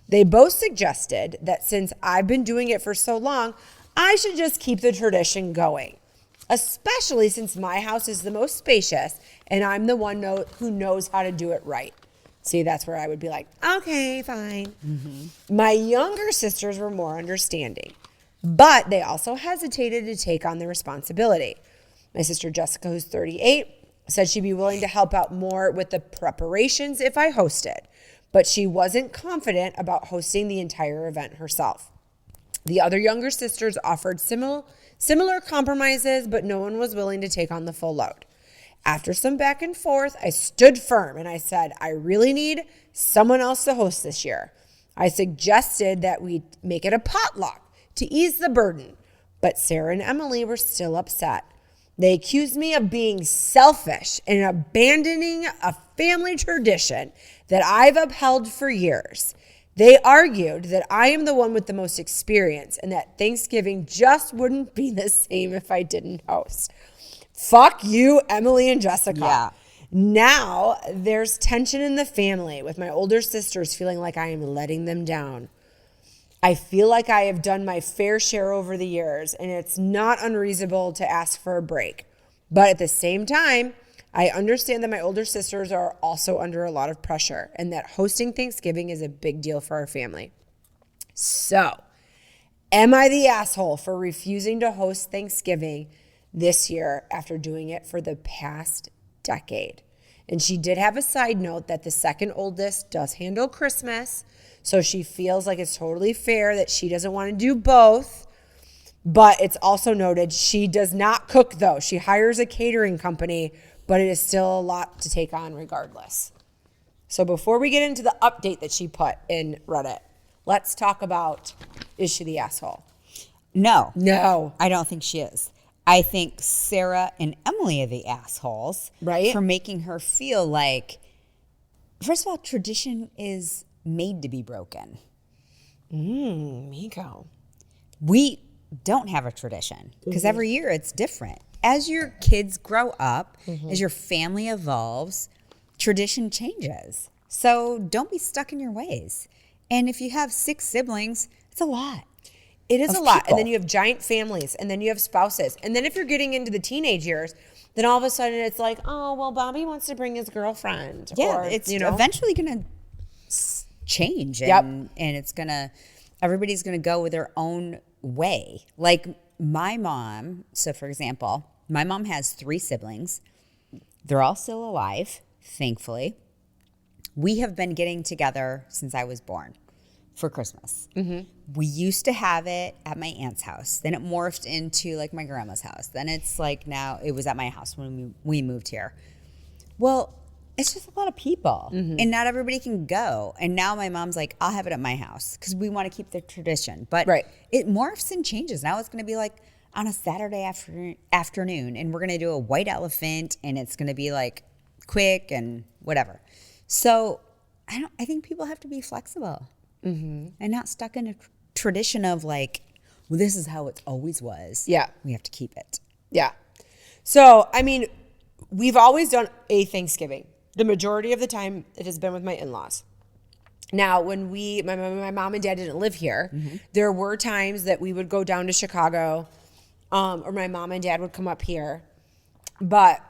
They both suggested that since I've been doing it for so long, I should just keep the tradition going, especially since my house is the most spacious and I'm the one who knows how to do it right. See, that's where I would be like, okay, fine. My younger sisters were more understanding, but they also hesitated to take on the responsibility. My sister Jessica, who's 38, said she'd be willing to help out more with the preparations if I hosted, but she wasn't confident about hosting the entire event herself. The other younger sisters offered similar compromises, but no one was willing to take on the full load. After some back and forth, I stood firm and I said, I really need someone else to host this year. I suggested that we make it a potluck to ease the burden, but Sarah and Emily were still upset. They accused me of being selfish and abandoning a family tradition that I've upheld for years. They argued that I am the one with the most experience and that Thanksgiving just wouldn't be the same if I didn't host. Fuck you, Emily and Jessica. Yeah. Now there's tension in the family with my older sisters feeling like I am letting them down. I feel like I have done my fair share over the years, and it's not unreasonable to ask for a break. But at the same time, I understand that my older sisters are also under a lot of pressure and that hosting Thanksgiving is a big deal for our family. So, am I the asshole for refusing to host Thanksgiving this year after doing it for the past decade? And she did have a side note that the second oldest does handle Christmas, so she feels like it's totally fair that she doesn't want to do both. But it's also noted she does not cook, though. She hires a catering company, but it is still a lot to take on regardless. So before we get into the update that she put in Reddit, let's talk about, is she the asshole? No. No. I don't think she is. I think Sarah and Emily are the assholes. Right. For making her feel like, first of all, tradition is made to be broken. Meko. We don't have a tradition because every year it's different. As your kids grow up, as your family evolves, tradition changes. So don't be stuck in your ways. And if you have 6 siblings, it's a lot. It is a lot. People. And then you have giant families, and then you have spouses. And then if you're getting into the teenage years, then all of a sudden it's like, oh, well, Bobby wants to bring his girlfriend. Yeah, or, it's you know, eventually going to change. Yep. And it's going to, everybody's going to go with their own way. Like my mom, so for example, my mom has 3 siblings. They're all still alive, thankfully. We have been getting together since I was born for Christmas. We used to have it at my aunt's house. Then it morphed into like my grandma's house. Then it's like now it was at my house when we moved here. Well, it's just a lot of people and not everybody can go. And now my mom's like, I'll have it at my house because we want to keep the tradition. But it morphs and changes. Now it's going to be like on a Saturday afternoon and we're going to do a white elephant and it's going to be like quick and whatever. So I think people have to be flexible and not stuck in a tradition of like, well, this is how it always was. Yeah. We have to keep it. Yeah. So, I mean, we've always done a Thanksgiving. The majority of the time, it has been with my in-laws. Now, when my mom and dad didn't live here, there were times that we would go down to Chicago, or my mom and dad would come up here. But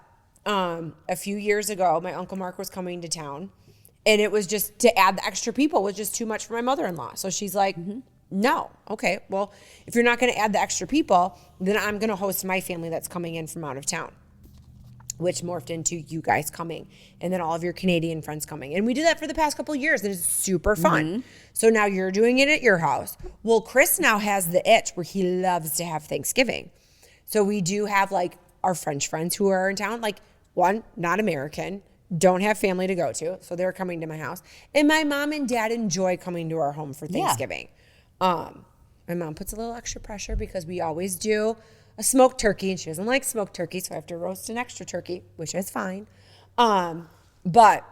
a few years ago, my Uncle Mark was coming to town, and it was just to add the extra people was just too much for my mother-in-law. So she's like, no. Okay, well, if you're not going to add the extra people, then I'm going to host my family that's coming in from out of town, which morphed into you guys coming and then all of your Canadian friends coming. And we did that for the past couple of years. And it's super fun. So now you're doing it at your house. Well, Chris now has the itch where he loves to have Thanksgiving. So we do have like our French friends who are in town, like one, not American, don't have family to go to. So they're coming to my house. And my mom and dad enjoy coming to our home for Thanksgiving. My mom puts a little extra pressure because we always do a smoked turkey, and she doesn't like smoked turkey, so I have to roast an extra turkey, which is fine. But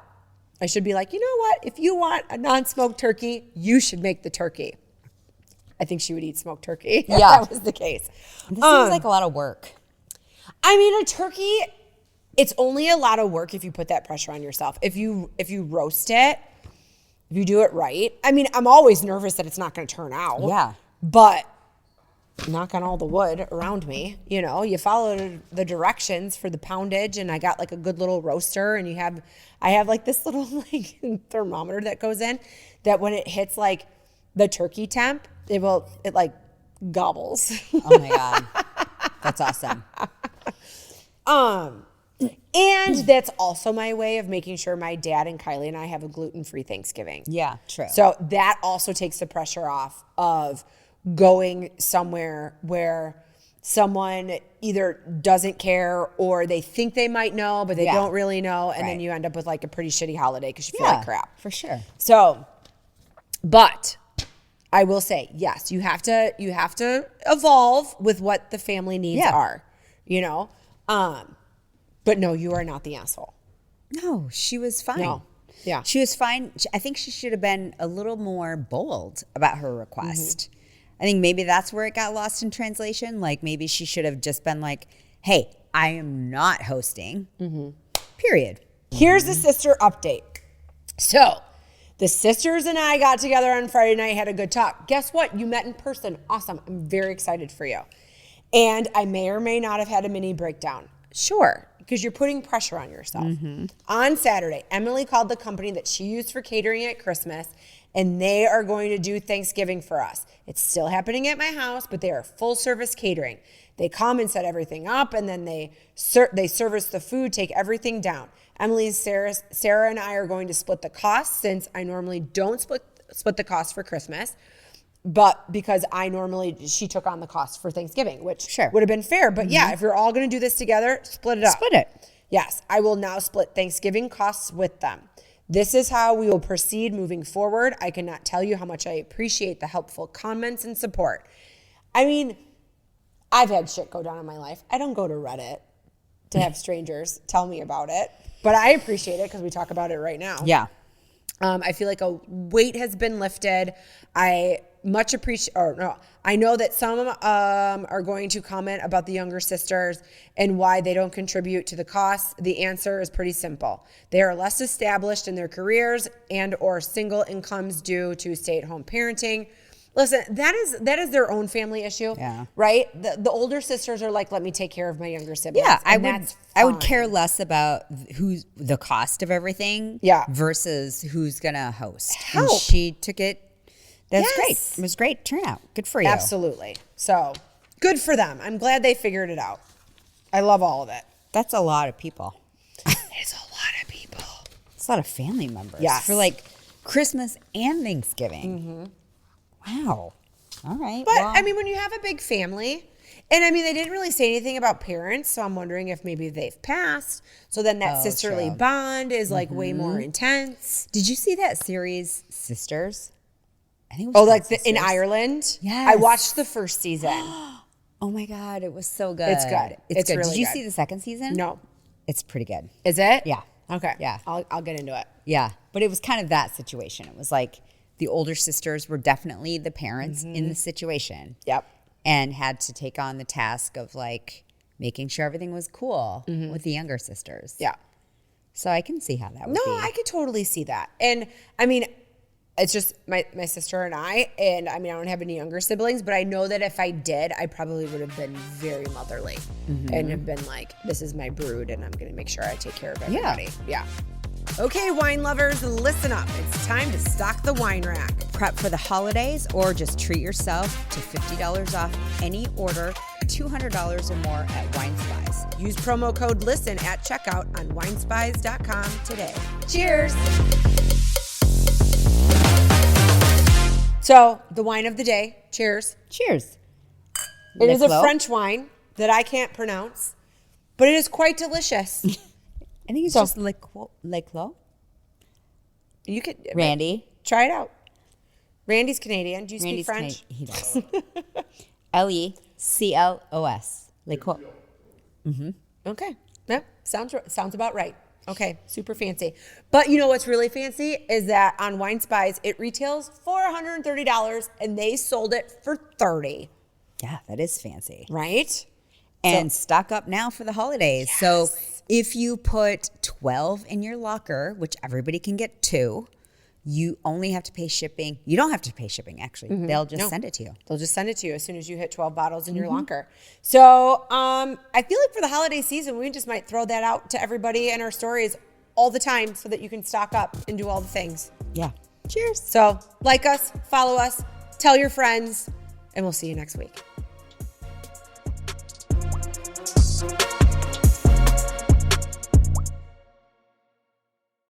I should be like, you know what? If you want a non-smoked turkey, you should make the turkey. I think she would eat smoked turkey if that was the case. This seems like a lot of work. I mean, a turkey, it's only a lot of work if you put that pressure on yourself. If you roast it, if you do it right. I mean, I'm always nervous that it's not going to turn out. Yeah. But knock on all the wood around me, you know, you follow the directions for the poundage, and I got like a good little roaster, and I have like this little like thermometer that goes in that when it hits like the turkey temp, it like gobbles. Oh my God. That's awesome. And that's also my way of making sure my dad and Kylie and I have a gluten-free Thanksgiving. Yeah, true. So that also takes the pressure off of going somewhere where someone either doesn't care or they think they might know, but they don't really know. And then you end up with like a pretty shitty holiday because you feel like crap. For sure. So, but I will say, yes, you have to evolve with what the family needs are, you know? But no, you are not the asshole. No, she was fine. No. Yeah. She was fine. I think she should have been a little more bold about her request. I think maybe that's where it got lost in translation. Like maybe she should have just been like, hey, I am not hosting. Period. Here's the sister update. So the sisters and I got together on Friday night, had a good talk. Guess what? You met in person. Awesome. I'm very excited for you. And I may or may not have had a mini breakdown. Sure, because you're putting pressure on yourself. On Saturday, Emily called the company that she used for catering at Christmas, and they are going to do Thanksgiving for us. It's still happening at my house, but they are full service catering. They come and set everything up, and then they service the food, take everything down. Emily, Sarah, and I are going to split the costs, since I normally don't split the cost for Christmas. But because she took on the cost for Thanksgiving, which would have been fair. But yeah, if you're all going to do this together, split it up. Split it. Yes, I will now split Thanksgiving costs with them. This is how we will proceed moving forward. I cannot tell you how much I appreciate the helpful comments and support. I mean, I've had shit go down in my life. I don't go to Reddit to have strangers tell me about it. But I appreciate it because we talk about it right now. Yeah. I feel like a weight has been lifted. I much appreciate, I know that some are going to comment about the younger sisters and why they don't contribute to the costs. The answer is pretty simple. They are less established in their careers and or single incomes due to stay-at-home parenting. Listen, that is their own family issue, right? The older sisters are like, let me take care of my younger siblings. Yeah, I would care less about who's the cost of everything versus who's going to host. And she took it. That's great. It was great turnout. Good for you. Absolutely. So good for them. I'm glad they figured it out. I love all of it. That's a lot of people. It's a lot of people. It's a lot of family members. Yes. For like Christmas and Thanksgiving. Wow. All right. But I mean, when you have a big family, and I mean, they didn't really say anything about parents, so I'm wondering if maybe they've passed. So then that sisterly bond is like way more intense. Did you see that series, Sisters? I think it was like in Ireland? Yes. I watched the first season. Oh my God, it was so good. It's good. It's good. really Did you good. see the second season? No. It's pretty good. Is it? Yeah. Okay. Yeah. I'll get into it. Yeah. But it was kind of that situation. It was like the older sisters were definitely the parents in the situation. Yep. And had to take on the task of like making sure everything was cool with the younger sisters. Yeah. So I can see how that would be. No, I could totally see that. And I mean, it's just my sister and I don't have any younger siblings, but I know that if I did, I probably would have been very motherly and have been like, this is my brood and I'm going to make sure I take care of everybody. Yeah. Okay, wine lovers, listen up. It's time to stock the wine rack. Prep for the holidays or just treat yourself to $50 off any order, $200 or more at Wine Spies. Use promo code LISTEN at checkout on winespies.com today. Cheers. So, the wine of the day. Cheers. Cheers. It is a French wine that I can't pronounce, but it is quite delicious. I think it's just Leclos. You could Randy. Try it out. Randy's Canadian. Do you speak French? He does. Leclos. Leclos. Okay. Yeah, sounds about right. Okay, super fancy. But you know what's really fancy is that on Wine Spies, it retails for $130 and they sold it for $30. Yeah, that is fancy. Right? And stock up now for the holidays. Yes. So if you put 12 in your locker, which everybody can get 2, you only have to pay shipping. You don't have to pay shipping, actually. They'll just send it to you. They'll just send it to you as soon as you hit 12 bottles in your locker. So I feel like for the holiday season, we just might throw that out to everybody in our stories all the time so that you can stock up and do all the things. Yeah. Cheers. So like us, follow us, tell your friends, and we'll see you next week.